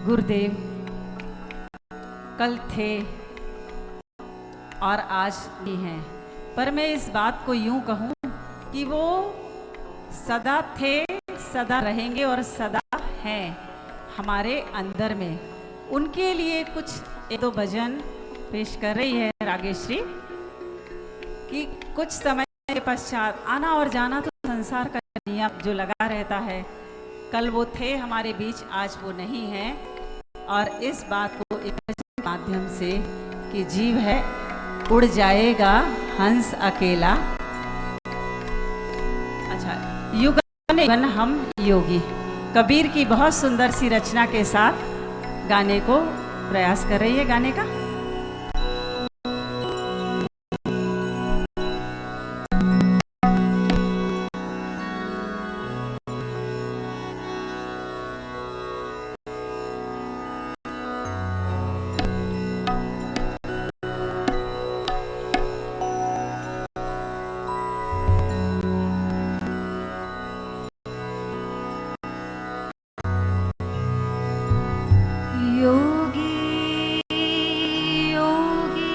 गुरुदेव कल थे और आज भी हैं, पर मैं इस बात को यूं कहूं कि वो सदा थे, सदा रहेंगे और सदा हैं हमारे अंदर में। उनके लिए कुछ एक दो भजन पेश कर रही है रागेश्री कि कुछ समय के पश्चात आना और जाना तो संसार का नियम जो लगा रहता है। कल वो थे हमारे बीच, आज वो नहीं हैं, और इस बात को एक भजन के माध्यम से कि जीव है उड़ जाएगा हंस अकेला। अच्छा, युगन हम योगी, कबीर की बहुत सुंदर सी रचना के साथ गाने को प्रयास कर रही है गाने का। योगी योगी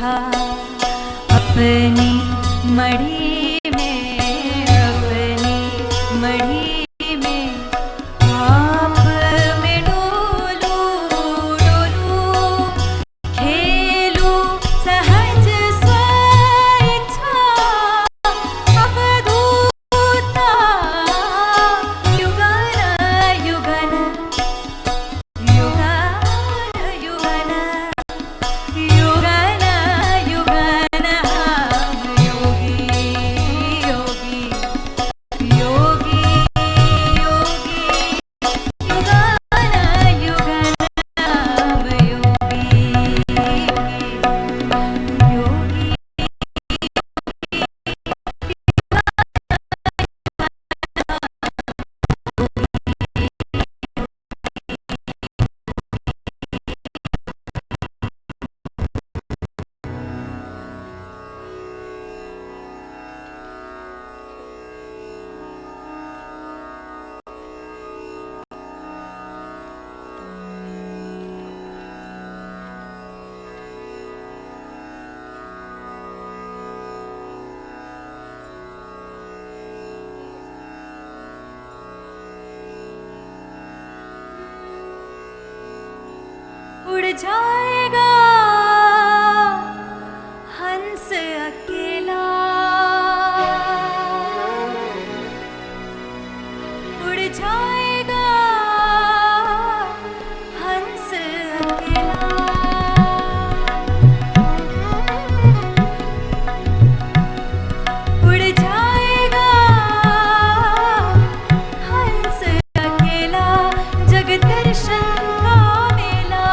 था अपनी मढ़ी में, अपनी मढ़ी में आप में डोलूं डोलूं, खेलूं सहज स्वेच्छा अवधूता, युगन युगन युगन युगन युगन युगन हम योगी योगी योगी योगी, युगन युगन हम योगी योगी। उड़ जाएगा हंस अकेला, उड़ जाएगा हंस अकेला, उड़ जाएगा हंस अकेला, जग दर्शन का मेला,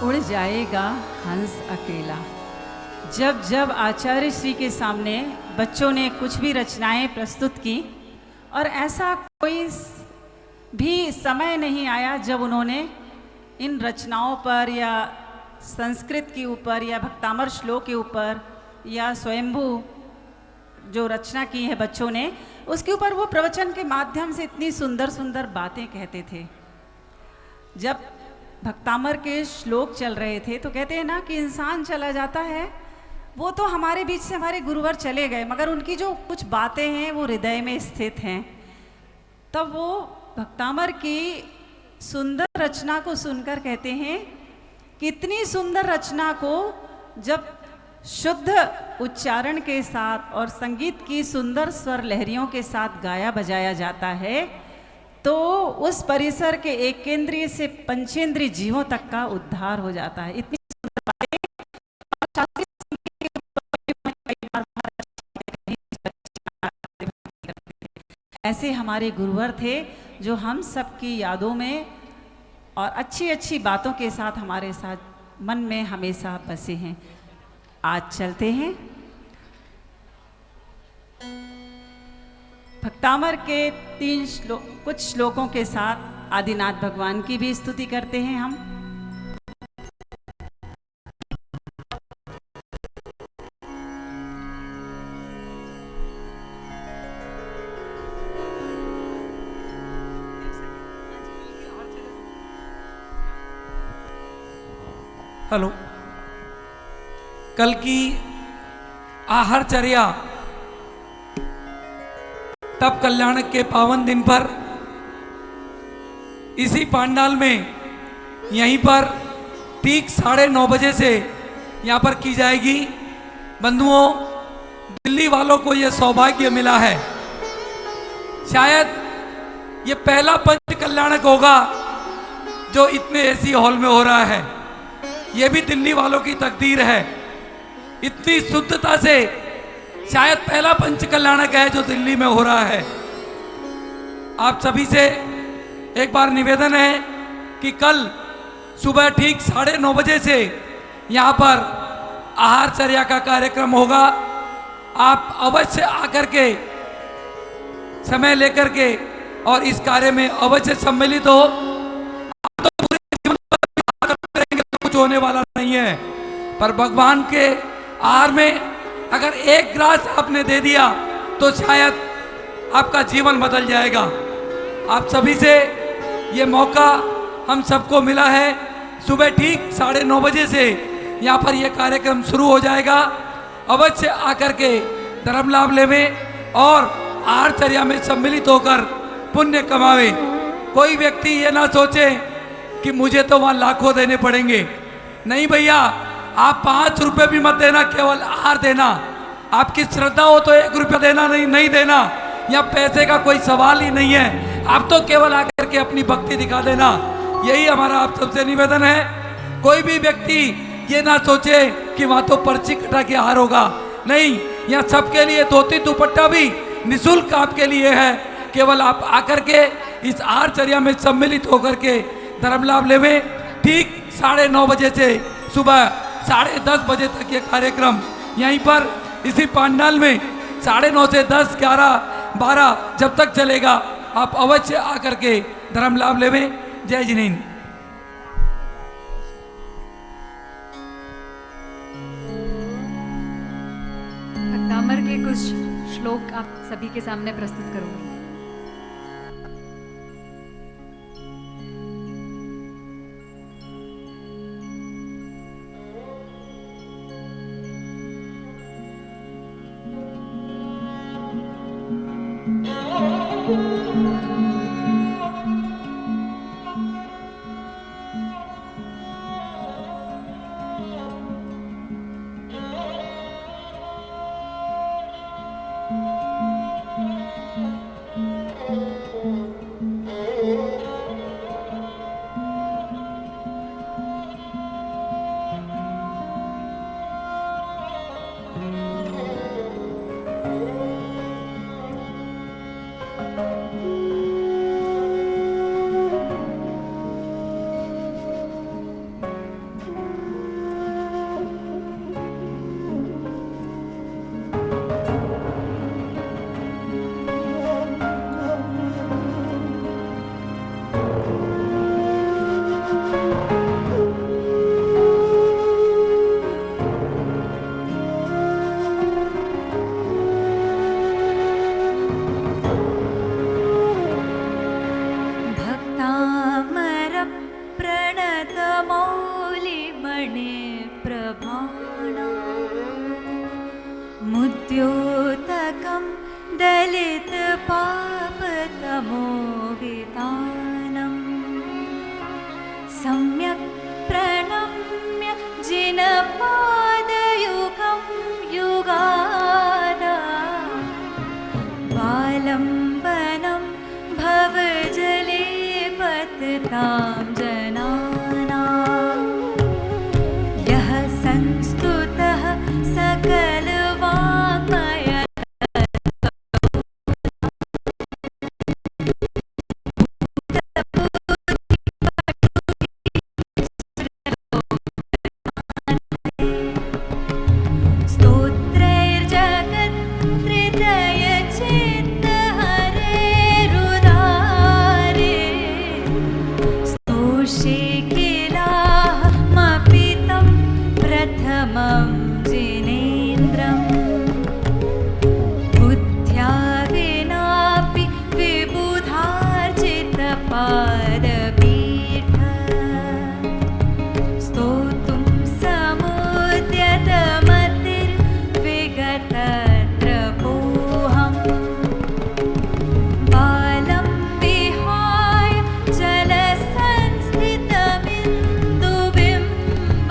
उड़ जाएगा हंस अकेला। जब जब आचार्य श्री के सामने बच्चों ने कुछ भी रचनाएं प्रस्तुत की और ऐसा कोई भी समय नहीं आया जब उन्होंने इन रचनाओं पर या संस्कृत के ऊपर या भक्तामर श्लोक के ऊपर या स्वयंभू जो रचना की है बच्चों ने, उसके ऊपर वो प्रवचन के माध्यम से इतनी सुंदर सुंदर बातें कहते थे। जब भक्तामर के श्लोक चल रहे थे तो कहते हैं ना कि इंसान चला जाता है, वो तो हमारे बीच से हमारे गुरुवर चले गए, मगर उनकी जो कुछ बातें हैं वो हृदय में स्थित हैं। तब वो भक्तामर की सुंदर रचना को सुनकर कहते हैं, कितनी सुंदर रचना को जब शुद्ध उच्चारण के साथ और संगीत की सुंदर स्वर लहरियों के साथ गाया बजाया जाता है तो उस परिसर के एक केंद्रीय से पंचेंद्रीय जीवों तक का उद्धार हो जाता है। इतनी सुंदर बातें ऐसे हमारे गुरुवर थे जो हम सबकी यादों में और अच्छी अच्छी बातों के साथ हमारे साथ मन में हमेशा बसे हैं। आज चलते हैं भक्तामर के कुछ श्लोकों के साथ आदिनाथ भगवान की भी स्तुति करते हैं हम। हेलो, कल की आहारचर्या तप कल्याण के पावन दिन पर इसी पांडाल में यहीं पर ठीक 9:30 बजे से यहाँ पर की जाएगी। बंधुओं, दिल्ली वालों को यह सौभाग्य मिला है, शायद ये पहला पंच कल्याणक होगा जो इतने एसी हॉल में हो रहा है। ये भी दिल्ली वालों की तकदीर है। इतनी शुद्धता से शायद पहला पंच कल्याणक है जो दिल्ली में हो रहा है। आप सभी से एक बार निवेदन है कि कल सुबह ठीक 9:30 बजे से यहाँ पर आहारचर्या का कार्यक्रम होगा। आप अवश्य आकर के समय लेकर के और इस कार्य में अवश्य सम्मिलित हो। आप तो पूरे जीवन भर करेंगे तो कुछ होने वाला नहीं है, पर भगवान के आहार में अगर एक ग्रास आपने दे दिया तो शायद आपका जीवन बदल जाएगा। आप सभी से ये मौका हम सबको मिला है। सुबह ठीक 9:30 बजे से यहाँ पर यह कार्यक्रम शुरू हो जाएगा। अवश्य आकर के धर्म लाभ लेवें और आहारचर्या में सम्मिलित होकर पुण्य कमावे। कोई व्यक्ति ये ना सोचे कि मुझे तो वहाँ लाखों देने पड़ेंगे। नहीं भैया, आप 5 रुपए भी मत देना, केवल आहार देना। आपकी श्रद्धा हो तो 1 रुपया देना, नहीं देना, या पैसे का कोई सवाल ही नहीं है। आप तो केवल आकर के अपनी भक्ति दिखा देना। यही हमारा आप सबसे निवेदन है। कोई भी व्यक्ति ये ना सोचे कि वहाँ तो पर्ची कटा के आहार होगा। नहीं, यहाँ सबके लिए धोती दुपट्टा भी निःशुल्क आपके लिए है। केवल आप आकर के इस आहारचर्या में सम्मिलित होकर के धर्म लाभ लेवें। ठीक 9:30 बजे से सुबह 10:30 बजे तक ये कार्यक्रम यहीं पर इसी पंडाल में 9:30 से 10, 11, 12 जब तक चलेगा। आप अवश्य आकर के धर्म लाभ लेवें। जय जिनेन्द्र। भक्तामर के कुछ श्लोक आप सभी के सामने प्रस्तुत करूंगी। प्रभाणा मुद्योतकं दलितपापतमोवितानं सम्यक् प्रणम्य जिनपादयुगं युगादा बालम्बनं भवजले पतितां जनानां यः संस्तुतः सकलवाङ्मय प्रथमं जिनेन्द्रं बुद्ध्या विनापि विबुधार्जितपादपीठ स्तोतुं समुद्यतमतिर्विगतत्रपोऽहम् बालं विहाय जलसंस्थितमिन्दुबिम्ब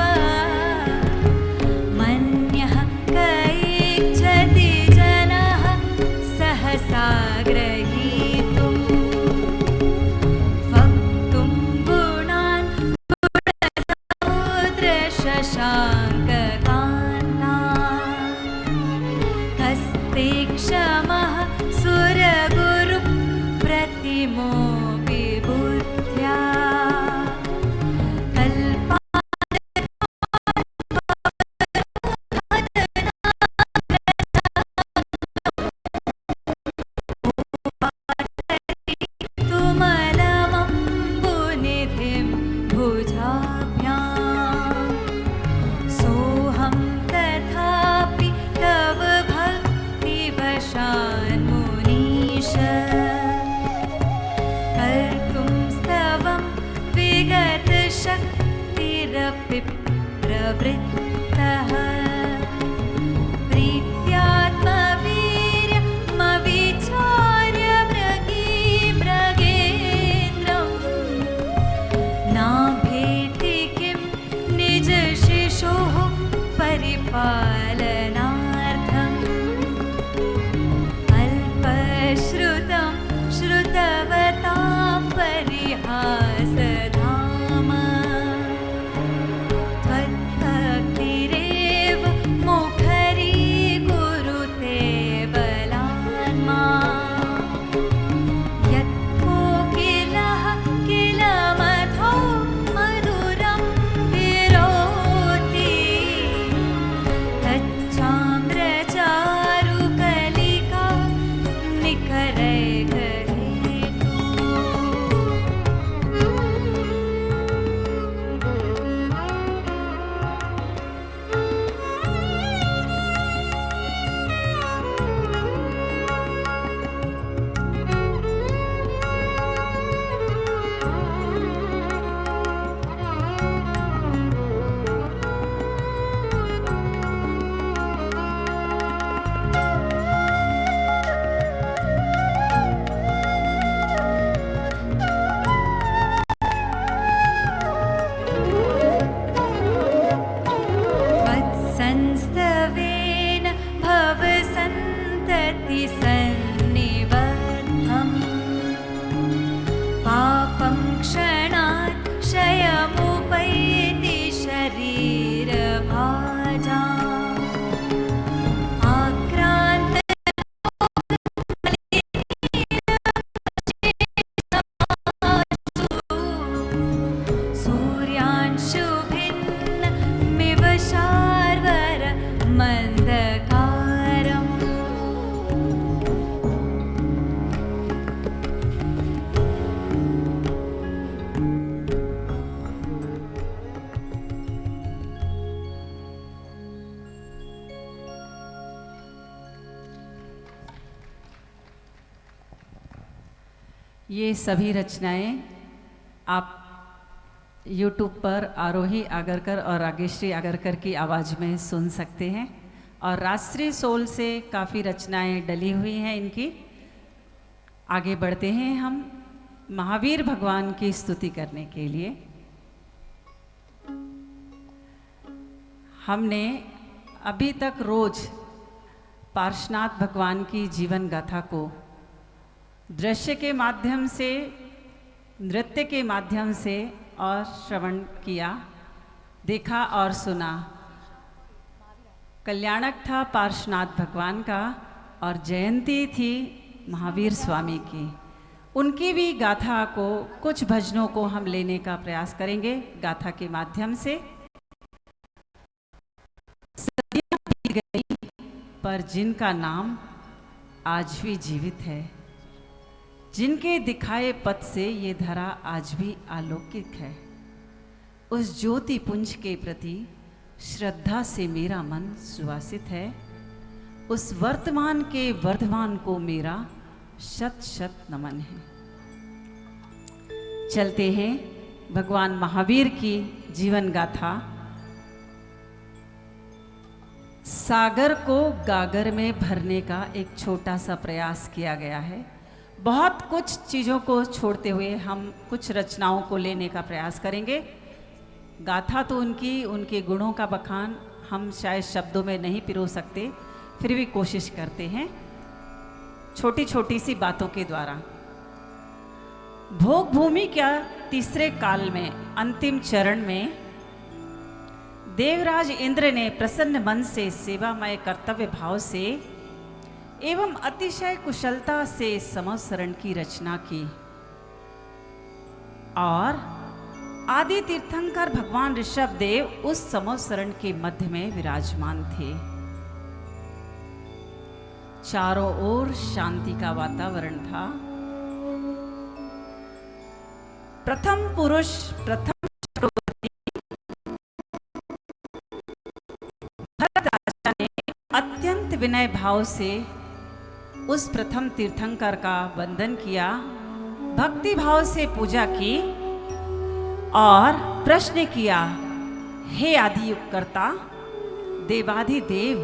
मन्यः कैक्षति जनः सहसा ग्रहीतुं वक्तुं गुणान् गुणसमुद्रशशाङ्ककान्तान् कस्ते क्षमः सुरगुरु प्रतिमोऽपि बुद्ध्या कल्पा तुमलमम्बुनिधिं भुजाभ्याम् सोऽहं तथापि तव भक्तिवशान्मुनीश कर्तुं स्तवं विगतशक्तिरपि प्रवृत्तः प्रीत्यात्मवीर्यमविचार्य मृगेन्द्रं नाभेति किं निजशिशोः परिपालनार्थम् अल्पश्रुतं श्रुतवतां परिहासधाम त्वद्भक्तिरेव मुखरीकुरुते बलान्मा यत्कोकिलः किल मधो मधुरं विरोति तच्चाम्रचारुकलिका निकरैकहेतु वत्संस्तवेन भवसन्ततिसन्निबद्धम् पापं क्षणात् क्षयमुपैति शरीरभाजा आक्रान्त सूर्यांशुभिन्नमिव शार्वर मन्दकारम् ये सभी रचनाएं आप यूट्यूब पर आरोही आगरकर और रागेश्री आगरकर की आवाज़ में सुन सकते हैं। और राजश्री सोल से काफ़ी रचनाएं डली हुई हैं इनकी। आगे बढ़ते हैं हम महावीर भगवान की स्तुति करने के लिए। हमने अभी तक रोज पार्श्वनाथ भगवान की जीवन गाथा को दृश्य के माध्यम से, नृत्य के माध्यम से और श्रवण किया, देखा और सुना। कल्याणक था पार्श्वनाथ भगवान का और जयंती थी महावीर स्वामी की। उनकी भी गाथा को, कुछ भजनों को हम लेने का प्रयास करेंगे गाथा के माध्यम से। सदियां बीत गई पर जिनका नाम आज भी जीवित है, जिनके दिखाए पथ से ये धरा आज भी अलौकिक है, उस ज्योति पुंज के प्रति श्रद्धा से मेरा मन सुवासित है। उस वर्तमान के वर्धमान को मेरा शत शत नमन है। चलते हैं भगवान महावीर की जीवन गाथा। सागर को गागर में भरने का एक छोटा सा प्रयास किया गया है। बहुत कुछ चीज़ों को छोड़ते हुए हम कुछ रचनाओं को लेने का प्रयास करेंगे। गाथा तो उनके गुणों का बखान हम शायद शब्दों में नहीं पिरो सकते, फिर भी कोशिश करते हैं छोटी छोटी सी बातों के द्वारा। भोग भूमि का तीसरे काल में अंतिम चरण में देवराज इंद्र ने प्रसन्न मन से सेवामय कर्तव्य भाव से एवं अतिशय कुशलता से समवसरण की रचना की और आदि तीर्थंकर भगवान ऋषभ देव उस समवसरण के मध्य में विराजमान थे। चारों ओर शांति का वातावरण था। प्रथम पुरुष, प्रथम चक्रवर्ती भरत राजा ने अत्यंत विनय भाव से उस प्रथम तीर्थंकर का वंदन किया, भक्ति भाव से पूजा की और प्रश्न किया, हे आदि युगकर्ता देवाधिदेव,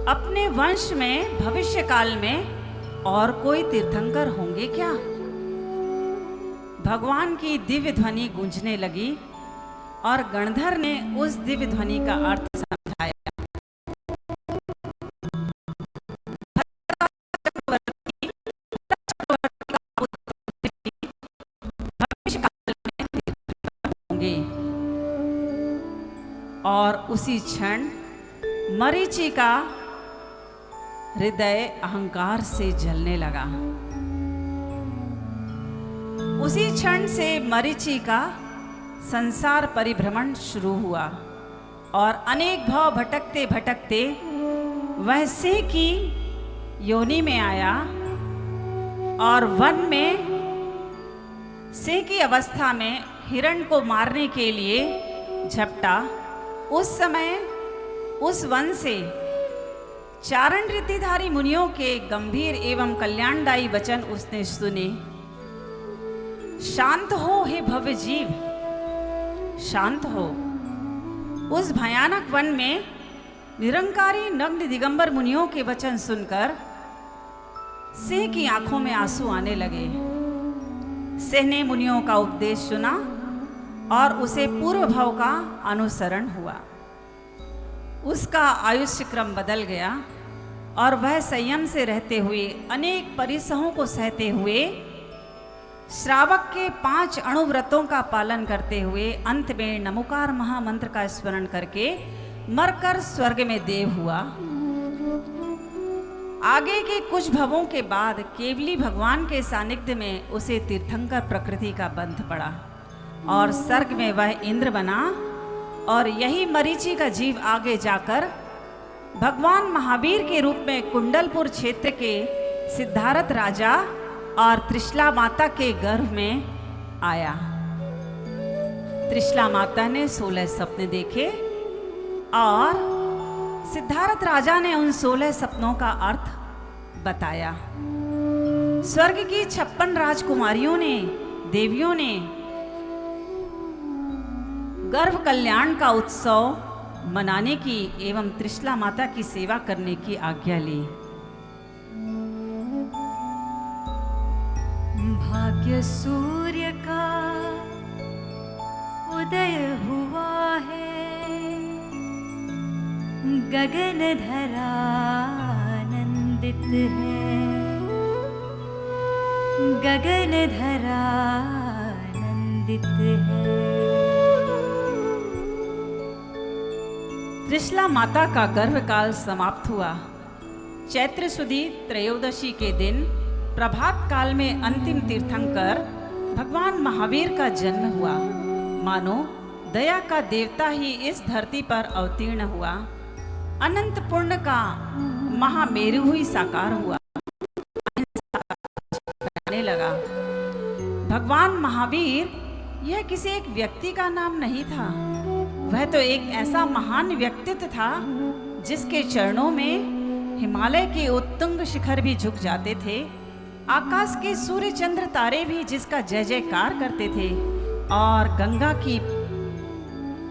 अपने वंश में भविष्य काल में और कोई तीर्थंकर होंगे क्या? भगवान की दिव्य ध्वनि गूंजने लगी और गणधर ने उस दिव्य ध्वनि का अर्थ समझाया। और उसी क्षण मरीचि का हृदय अहंकार से जलने लगा। उसी क्षण से मरीचि का संसार परिभ्रमण शुरू हुआ और अनेक भाव भटकते भटकते वह सिंह की योनि में आया और वन में सिंह की अवस्था में हिरण को मारने के लिए झपटा। उस समय उस वन से चारण रीतिधारी मुनियों के गंभीर एवं कल्याणदायी वचन उसने सुने। शांत हो हे भव्य जीव, शांत हो। उस भयानक वन में निरंकारी नग्न दिगंबर मुनियों के वचन सुनकर सिंह की आंखों में आंसू आने लगे। सिंह ने मुनियों का उपदेश सुना और उसे पूर्व भाव का अनुसरण हुआ। उसका आयुष्य क्रम बदल गया और वह संयम से रहते हुए, अनेक परिसहों को सहते हुए, श्रावक के 5 अणुव्रतों का पालन करते हुए अंत में नमोकार महामंत्र का स्मरण करके मरकर स्वर्ग में देव हुआ। आगे के कुछ भवों के बाद केवली भगवान के सानिध्य में उसे तीर्थंकर प्रकृति का बंध पड़ा और स्वर्ग में वह इंद्र बना। और यही मरीचि का जीव आगे जाकर भगवान महावीर के रूप में कुंडलपुर क्षेत्र के सिद्धार्थ राजा और त्रिशला माता के गर्भ में आया। त्रिशला माता ने 16 सपने देखे और सिद्धार्थ राजा ने उन 16 सपनों का अर्थ बताया। स्वर्ग की 56 राजकुमारियों ने, देवियों ने गर्भ कल्याण का उत्सव मनाने की एवं त्रिशला माता की सेवा करने की आज्ञा ली। भाग्य सूर्य का उदय हुआ है, गगन धरा आनंदित है, गगन धरा आनंदित है। त्रिशला माता का गर्भकाल समाप्त हुआ। चैत्र सुदी त्रयोदशी के दिन प्रभात काल में अंतिम तीर्थंकर भगवान महावीर का जन्म हुआ। मानो दया का देवता ही इस धरती पर अवतीर्ण हुआ। अनंत पुण्य का महामेरु ही साकार हुआ, कहने लगा। भगवान महावीर यह किसी एक व्यक्ति का नाम नहीं था, वह तो एक ऐसा महान व्यक्तित्व था जिसके चरणों में हिमालय के उत्तुंग शिखर भी झुक जाते थे, आकाश के सूर्य चंद्र तारे भी जिसका जय जयकार करते थे, और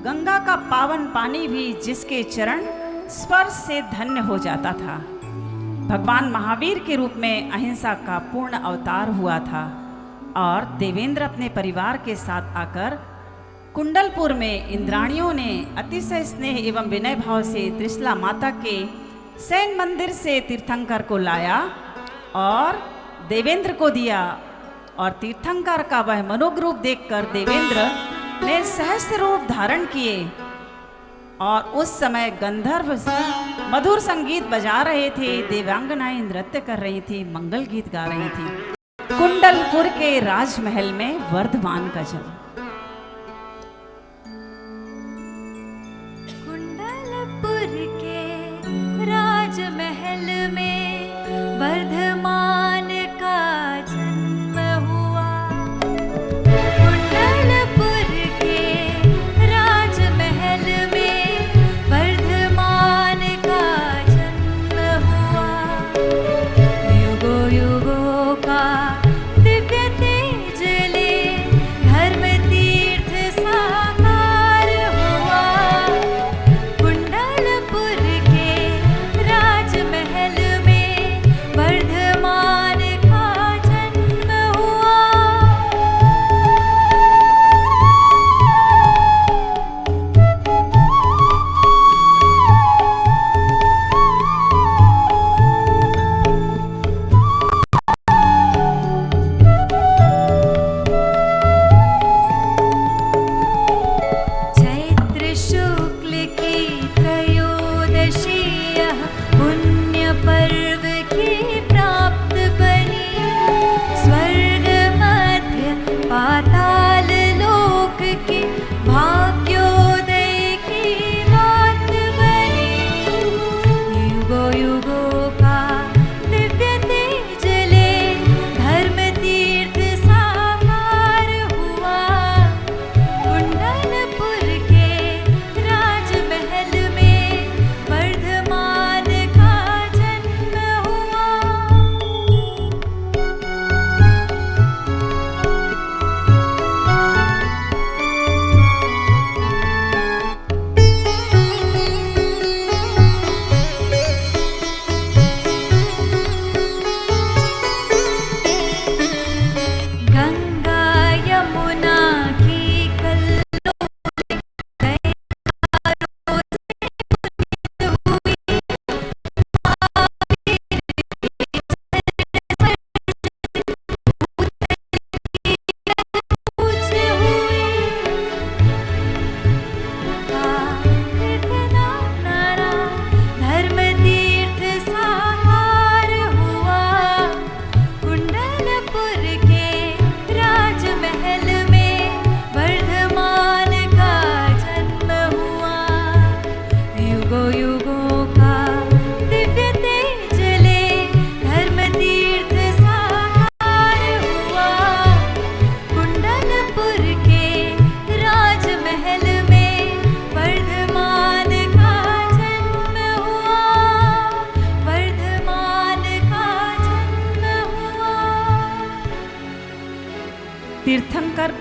गंगा का पावन पानी भी जिसके चरण स्पर्श से धन्य हो जाता था। भगवान महावीर के रूप में अहिंसा का पूर्ण अवतार हुआ था और देवेंद्र अपने परिवार के साथ आकर कुंडलपुर में इंद्राणियों ने अतिशय स्नेह एवं विनय भाव से त्रिशला माता के शयन मंदिर से तीर्थंकर को लाया और देवेंद्र को दिया। और तीर्थंकर का वह मनोज्ञ रूप देखकर देवेंद्र ने सहस्र रूप धारण किए और उस समय गंधर्व मधुर संगीत बजा रहे थे, देवांगनाएं नृत्य कर रही थी, मंगल गीत गा रही थी। कुंडलपुर के राजमहल में वर्धमान का जन्म। कुंडलपुर के राजमहल में वर्धमान का जन्म हुआ। कुंडलपुर के राजमहल में वर्धमान का जन्म हुआ। युगों युगों का दिव्य तेज ले धर्म तीर्थ साकार हुआ। कुंडलपुर के राजमहल में वर्धमान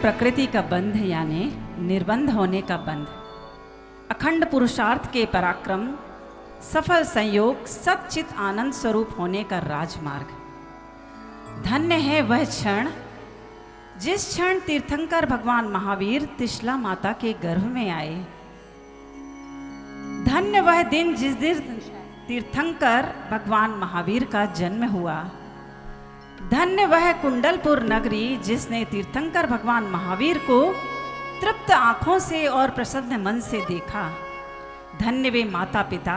प्रकृति का बंध यानी निर्बंध होने का बंध, अखंड पुरुषार्थ के पराक्रम, सफल संयोग, सच्चित आनंद स्वरूप होने का राजमार्ग। धन्य है वह क्षण जिस क्षण तीर्थंकर भगवान महावीर त्रिशला माता के गर्भ में आए। धन्य वह दिन जिस दिन तीर्थंकर भगवान महावीर का जन्म हुआ। धन्य वह कुंडलपुर नगरी जिसने तीर्थंकर भगवान महावीर को तृप्त आंखों से और प्रसन्न मन से देखा। धन्य वे माता पिता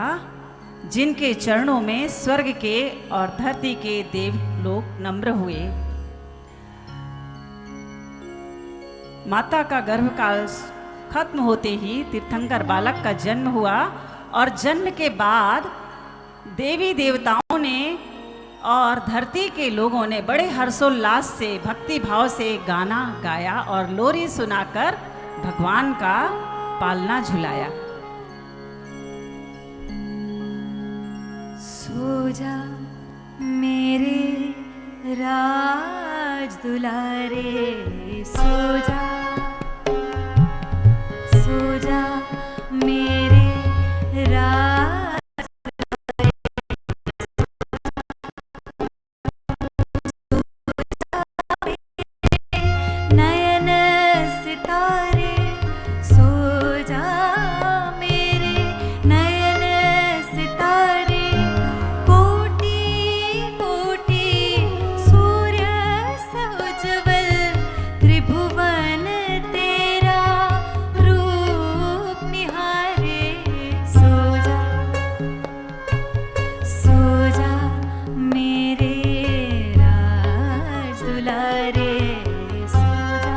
जिनके चरणों में स्वर्ग के और धरती के देवलोक नम्र हुए। माता का गर्भकाल खत्म होते ही तीर्थंकर बालक का जन्म हुआ और जन्म के बाद देवी देवताओं ने और धरती के लोगों ने बड़े हर्षोल्लास से भक्ति भाव से गाना गाया और लोरी सुनाकर भगवान का पालना झुलाया। सो जा मेरे राज दुलारे, सो जा मेरे राज नयन सितारे, सो जा मेरे नयन सितारे, कोटि कोटि सूर्य सउज्ज्वल त्रिभुवन तेरा रूप निहारे। सो जा मेरे राज दुलारे, सो जा।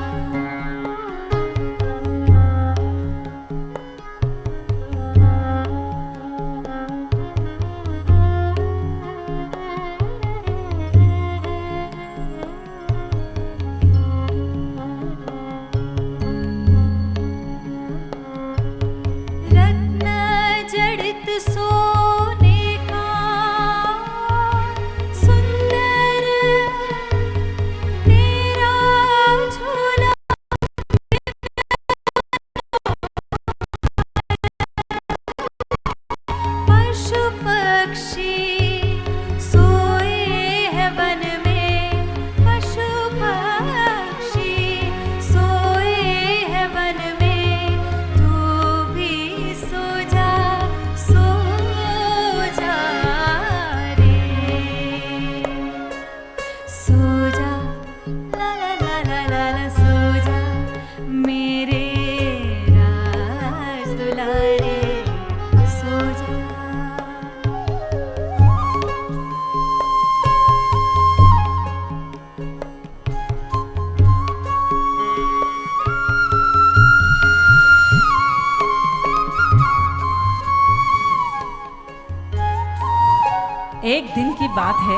रत्न जड़ित सोने का सुंदर तेरा झूला, पशु पक्षी सोए हैं वन में, पशु पक्षी सोए हैं वन में, तू भी सो जा रे, सो जा ला ला ला ला ला ला, सो जा मेरे राज दुलारे, सो जा। एक दिन की बात है,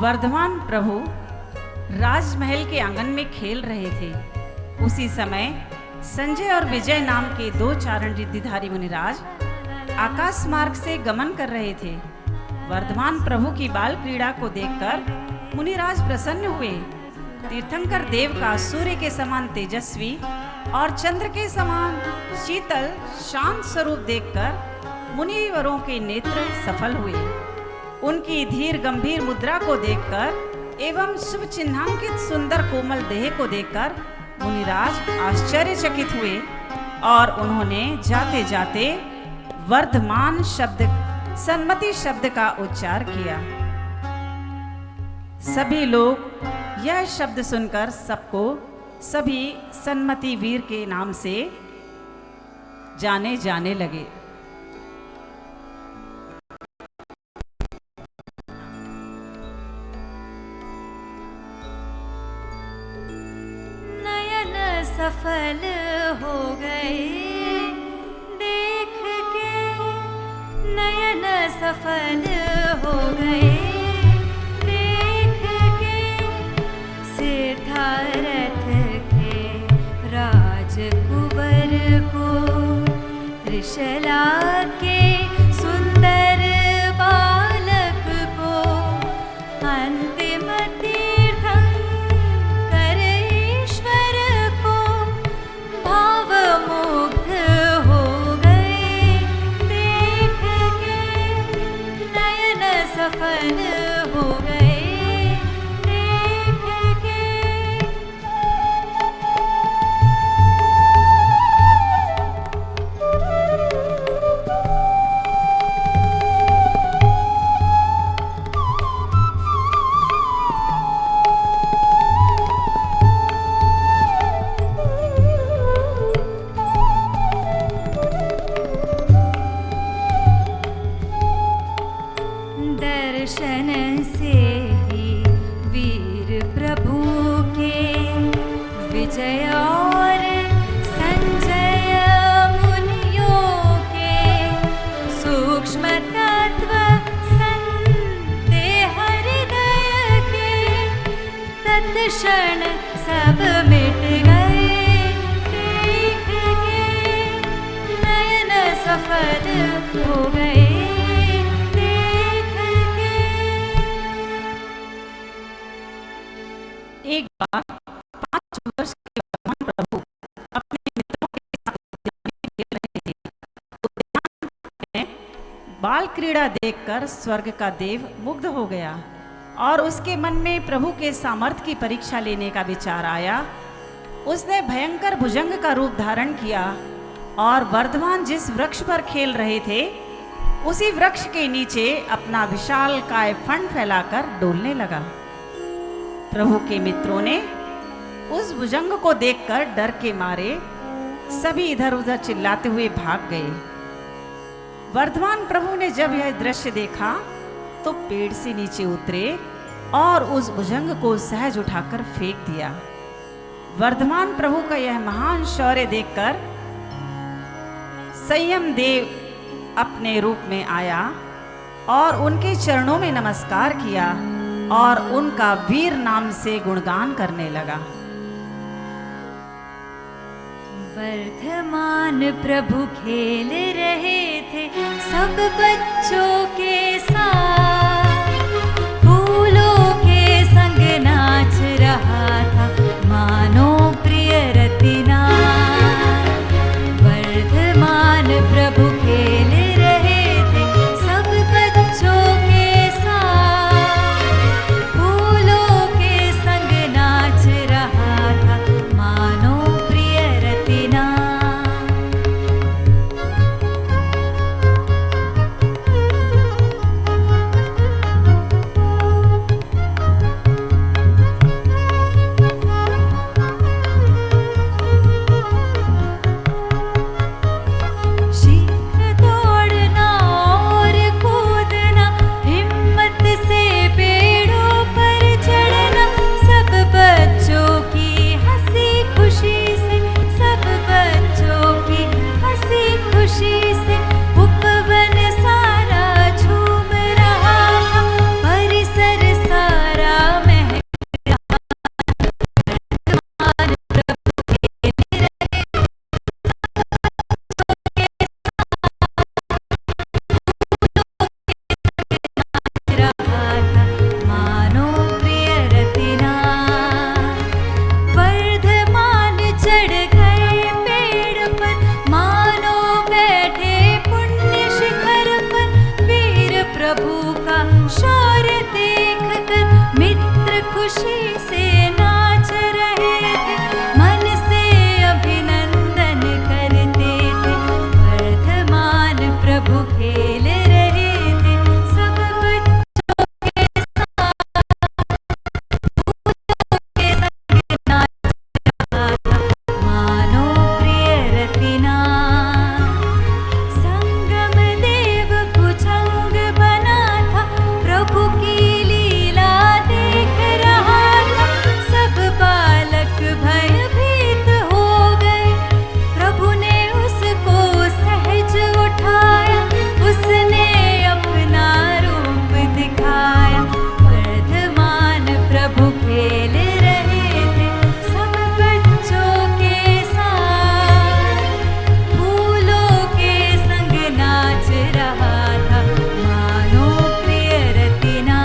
वर्धमान प्रभु राजमहल के आंगन में खेल रहे थे। उसी समय संजय और विजय नाम के दो चारण रिद्धिधारी मुनिराज आकाश मार्ग से गमन कर रहे थे। वर्धमान प्रभु की बाल क्रीड़ा को देखकर मुनिराज प्रसन्न हुए। तीर्थंकर देव का सूर्य के समान तेजस्वी और चंद्र के समान शीतल शांत स्वरूप देखकर मुनिवरों के नेत्र सफल हुए। उनकी धीर गंभीर मुद्रा को देखकर एवं शुभ चिन्हांकित सुंदर कोमल देह को देखकर मुनिराज आश्चर्यचकित हुए और उन्होंने जाते जाते वर्धमान शब्द, सन्मति शब्द का उच्चार किया। सभी लोग यह शब्द सुनकर सभी सन्मति वीर के नाम से जाने लगे। सफल हो गए देख के, नयन सफल हो गए देख के, सिद्धारथ के राजकुंवर को, त्रिशला के सुंदर बालक को, अंतिम तीर्थंकर ईश्वर क्षण सब मिट गए, देख के नयन सफल हो गए, देख के। एक बार 5 वर्ष के भगवान प्रभु अपने मित्रों के साथ उद्यान में खेल रहे थे। उद्यान में बाल क्रीड़ा देखकर स्वर्ग का देव मुग्ध हो गया और उसके मन में प्रभु के सामर्थ्य की परीक्षा लेने का विचार आया। उसने भयंकर भुजंग का रूप धारण किया और वर्धमान जिस वृक्ष पर खेल रहे थे उसी वृक्ष के नीचे अपना विशाल काय फंड फैलाकर डोलने लगा। प्रभु के मित्रों ने उस भुजंग को देखकर डर के मारे सभी इधर उधर चिल्लाते हुए भाग गए। वर्धमान प्रभु ने जब यह दृश्य देखा तो पेड़ से नीचे उतरे और उस भुजंग को सहज उठाकर फेंक दिया। वर्धमान प्रभु का यह महान शौर्य देखकर संयम देव अपने रूप में आया और उनके चरणों में नमस्कार किया और उनका वीर नाम से गुणगान करने लगा। वर्धमान प्रभु खेल रहे थे सब बच्चों के साथ, फूलों के संग नाच रहा था मानो प्रिय रतिना। वर्धमान प्रभु खेल रहे थे सब बच्चों के साथ, फूलों के संग नाच रहा था मानो प्रिय रतिना। शीघ्र दौड़ना और कूदना, हिम्मत से पेड़ों पर चढ़ना, सब बच्चों की हंसी खुशी से, सब बच्चों की हंसी खुशी से उपवन सारा झूम रहा था, परिसर सारा महक रहा था। रहा था मानो प्रिय रतिना। वर्धमान चढ़ गए पेड़ पर, मानो बैठे पुण्य शिखर पर। वीर प्रभु का शौर्य देख कर मित्र खुशी से नाच रहे थे, मन से अभिनंदन करते थे। वर्धमान प्रभु खेल रहे थे सब बच्चों के साथ, फूलों के संग नाच रहा था मानो प्रिय रतिना। संगम देव भुजंग बना था, प्रभु की लीला देख रहा था। सब बालक भयभीत हो गए, प्रभु ने उसको सहज उठाया, उसने अपना रूप दिखाया। वर्धमान प्रभु खेल रहे थे सब बच्चों के साथ, फूलों के संग नाच रहा था मानो प्रिय रतिना।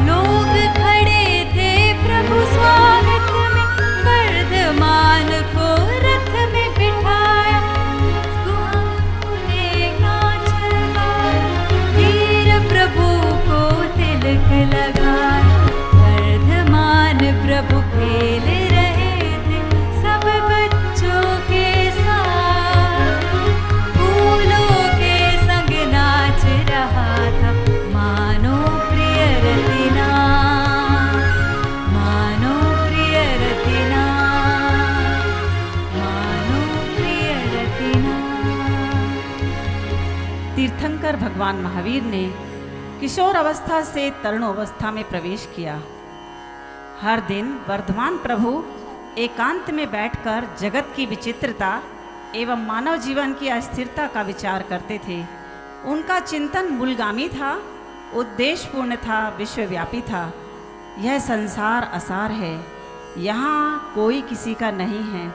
लोग खड़े थे प्रभु स्वागत में, वर्धमान को रथ में बिठाया, सुहावने नाच गाया, वीर प्रभु को तिलक लगाया। वर्धमान प्रभु खेल रहे थे सब बच्चों के साथ, फूलों के संग नाच रहा था मानो प्रिय रतिना, मानो प्रिय रतिना, मानो प्रिय रतिना। तीर्थंकर भगवान महावीर ने किशोर अवस्था से तरुणावस्था में प्रवेश किया। हर दिन वर्धमान प्रभु एकांत में बैठकर जगत की विचित्रता एवं मानव जीवन की अस्थिरता का विचार करते थे। उनका चिंतन मूलगामी था उद्देश्यपूर्ण था, विश्वव्यापी था। यह संसार असार है, यहाँ कोई किसी का नहीं है।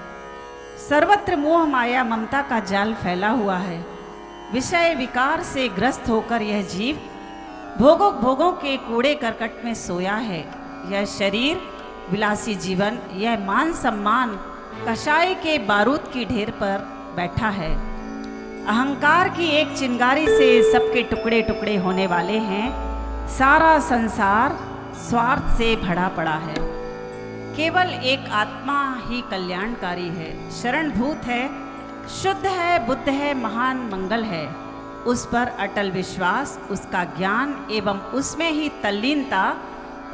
सर्वत्र मोह माया ममता का जाल फैला हुआ है। विषय विकार से ग्रस्त होकर यह जीव भोगों के कूड़े करकट में सोया है। यह शरीर, विलासी जीवन, यह मान सम्मान कषाय के बारूद की ढेर पर बैठा है। अहंकार की एक चिंगारी से सबके टुकड़े टुकड़े होने वाले हैं। सारा संसार स्वार्थ से भरा पड़ा है। केवल एक आत्मा ही कल्याणकारी है, शरणभूत है, शुद्ध है, बुद्ध है, महान मंगल है। उस पर अटल विश्वास, उसका ज्ञान एवं उसमें ही तल्लीनता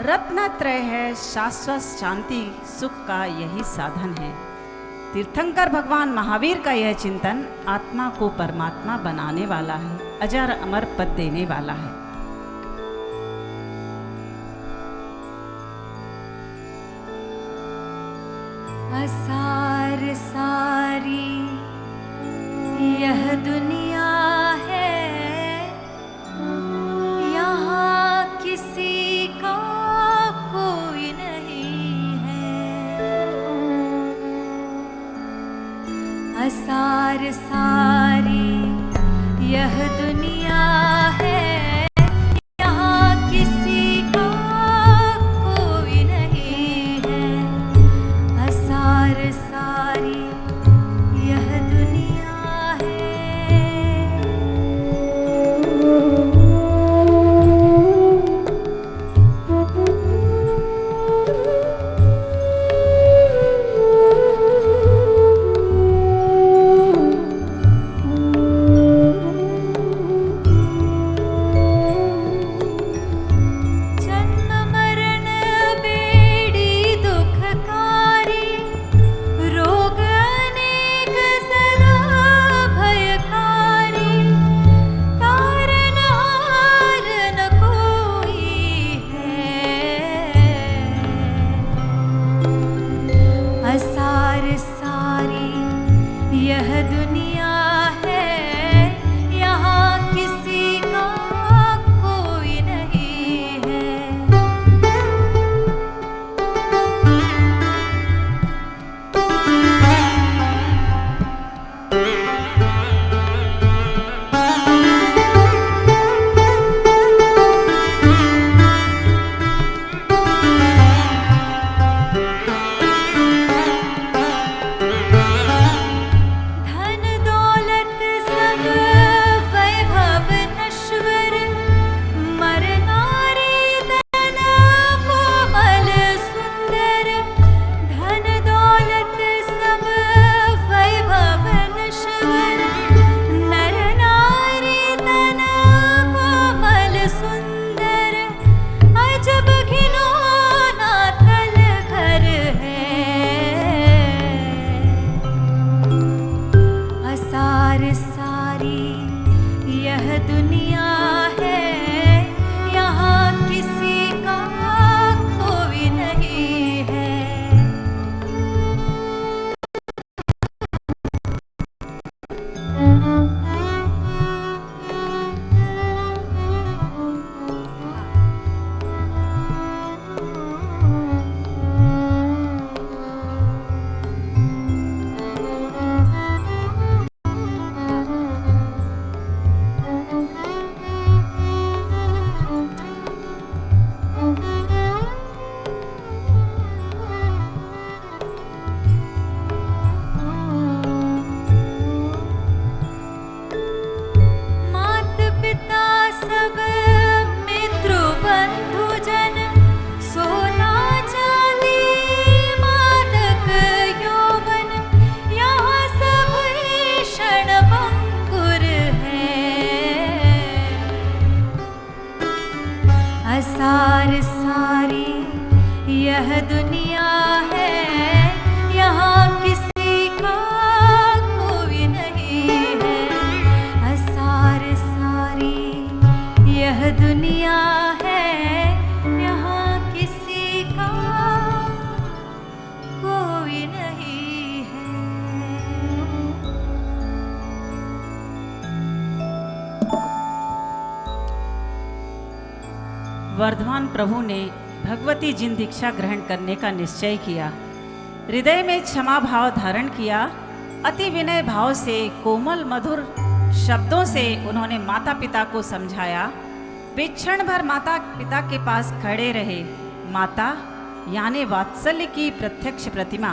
रत्नत्रय है। शाश्वत शांति सुख का यही साधन है। तीर्थंकर भगवान महावीर का यह चिंतन आत्मा को परमात्मा बनाने वाला है, अजर अमर पद देने वाला है। असार सारी यह दुनिया है, यहाँ किसी का कोई नहीं है। असार सारी यह दुनिया है, यहाँ किसी का कोई नहीं है। असार सारी यह दुनिया है। जन्म मरण बेड़ी दुखकारी, वर्धमान प्रभु ने भगवती जिन दीक्षा ग्रहण करने का निश्चय किया। हृदय में क्षमा भाव धारण किया। अति विनय भाव से कोमल मधुर शब्दों से उन्होंने माता पिता को समझाया। वे क्षण भर माता पिता के पास खड़े रहे। माता यानी वात्सल्य की प्रत्यक्ष प्रतिमा,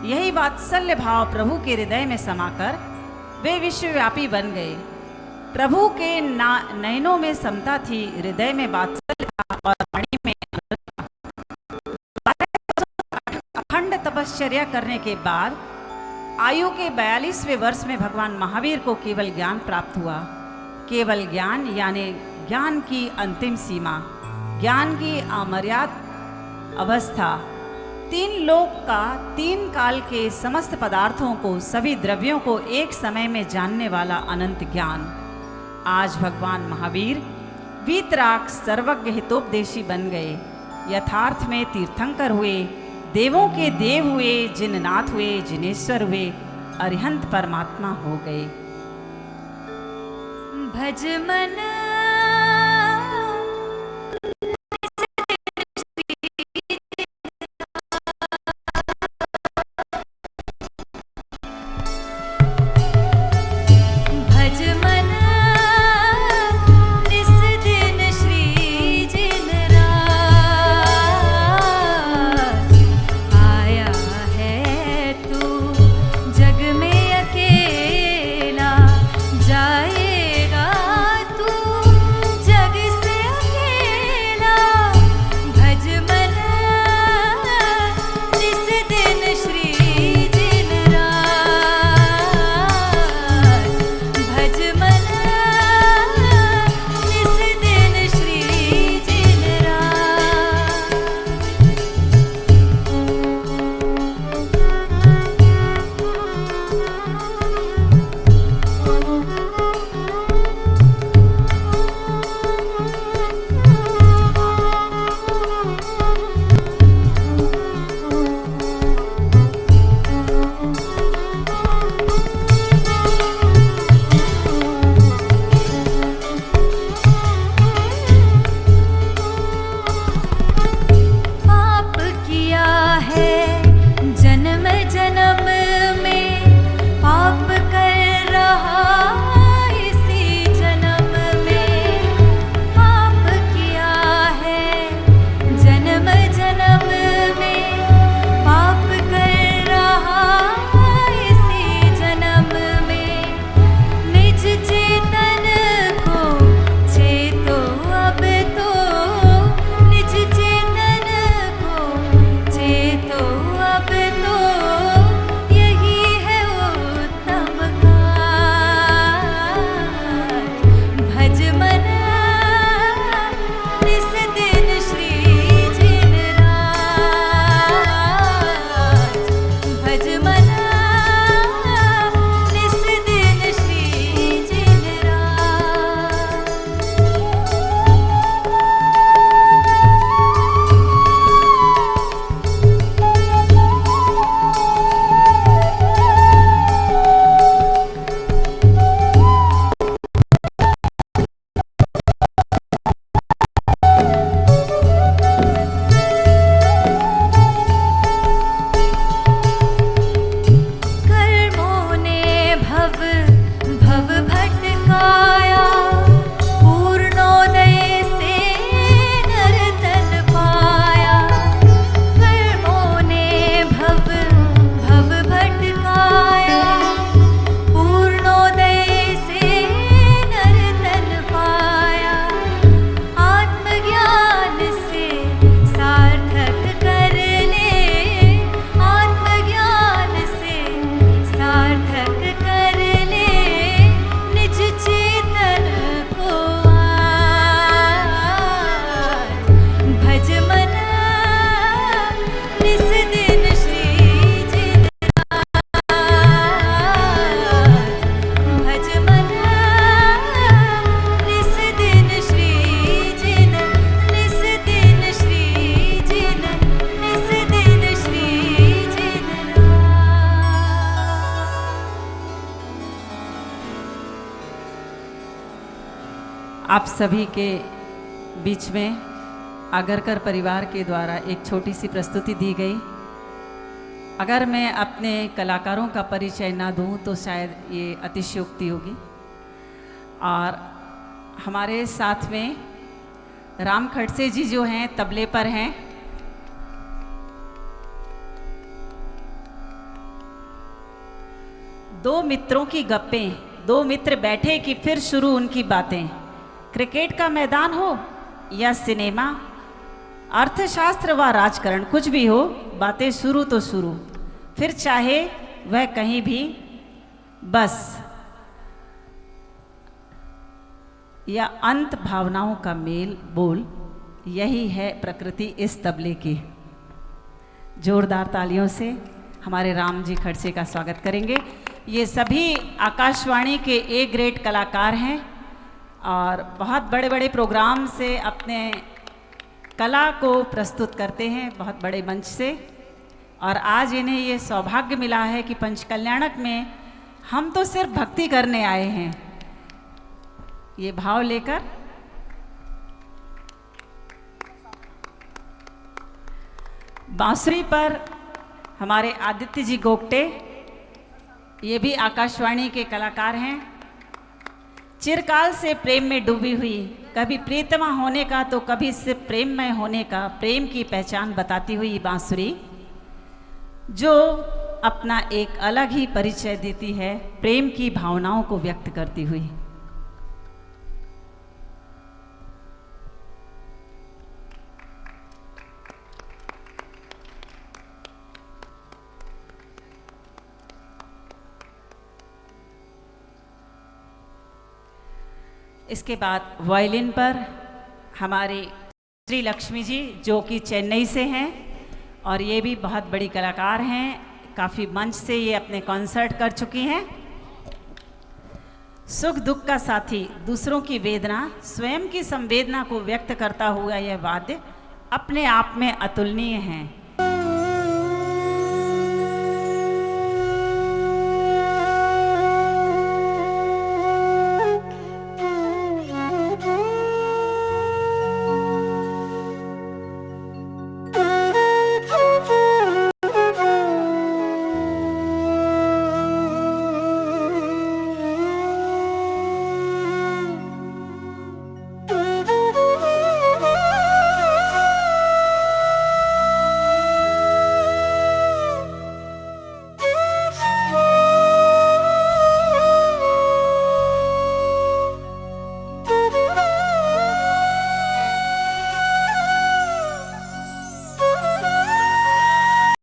यही वात्सल्य भाव प्रभु के हृदय में समाकर वे विश्वव्यापी बन गए। प्रभु के नयनों में समता थी, हृदय में वात्सल्य था और वाणी में अखंड तपश्चर्या करने के बाद आयु के 42वें वर्ष में भगवान महावीर को केवल ज्ञान प्राप्त हुआ। केवल ज्ञान यानी ज्ञान की अंतिम सीमा, ज्ञान की अमर्याद अवस्था, 3 लोक का 3 काल के समस्त पदार्थों को, सभी द्रव्यों को एक समय में जानने वाला अनंत ज्ञान। आज भगवान महावीर वीतराग सर्वज्ञ हितोपदेशी बन गए। यथार्थ में तीर्थंकर हुए, देवों के देव हुए, जिननाथ हुए, जिनेश्वर हुए, अरिहंत परमात्मा हो गए। भज मन आप सभी के बीच में आगरकर परिवार के द्वारा एक छोटी सी प्रस्तुति दी गई। अगर मैं अपने कलाकारों का परिचय ना दूं तो शायद ये अतिशयोक्ति होगी। और हमारे साथ में राम खड़से जी जो हैं तबले पर हैं, दो मित्रों की गप्पें, दो मित्र बैठे कि फिर शुरू उनकी बातें। क्रिकेट का मैदान हो या सिनेमा, अर्थशास्त्र व राजकारण, कुछ भी हो, बातें शुरू तो शुरू, फिर चाहे वह कहीं भी, बस या अंत भावनाओं का मेल बोल, यही है प्रकृति इस तबले की। जोरदार तालियों से हमारे राम जी खड़से का स्वागत करेंगे। ये सभी आकाशवाणी के ए ग्रेड कलाकार हैं और बहुत बड़े बड़े प्रोग्राम से अपने कला को प्रस्तुत करते हैं, बहुत बड़े मंच से। और आज इन्हें ये सौभाग्य मिला है कि पंचकल्याणक में हम तो सिर्फ भक्ति करने आए हैं, ये भाव लेकर बांसुरी पर हमारे आदित्य जी गोगटे, ये भी आकाशवाणी के कलाकार हैं। चिरकाल से प्रेम में डूबी हुई, कभी प्रीतमा होने का तो कभी सिर्फ प्रेममय होने का, प्रेम की पहचान बताती हुई बांसुरी, जो अपना एक अलग ही परिचय देती है, प्रेम की भावनाओं को व्यक्त करती हुई। इसके बाद वायलिन पर हमारे श्री लक्ष्मी जी जो कि चेन्नई से हैं और ये भी बहुत बड़ी कलाकार हैं, काफ़ी मंच से ये अपने कॉन्सर्ट कर चुकी हैं। सुख दुख का साथी, दूसरों की वेदना, स्वयं की संवेदना को व्यक्त करता हुआ यह वाद्य अपने आप में अतुलनीय है।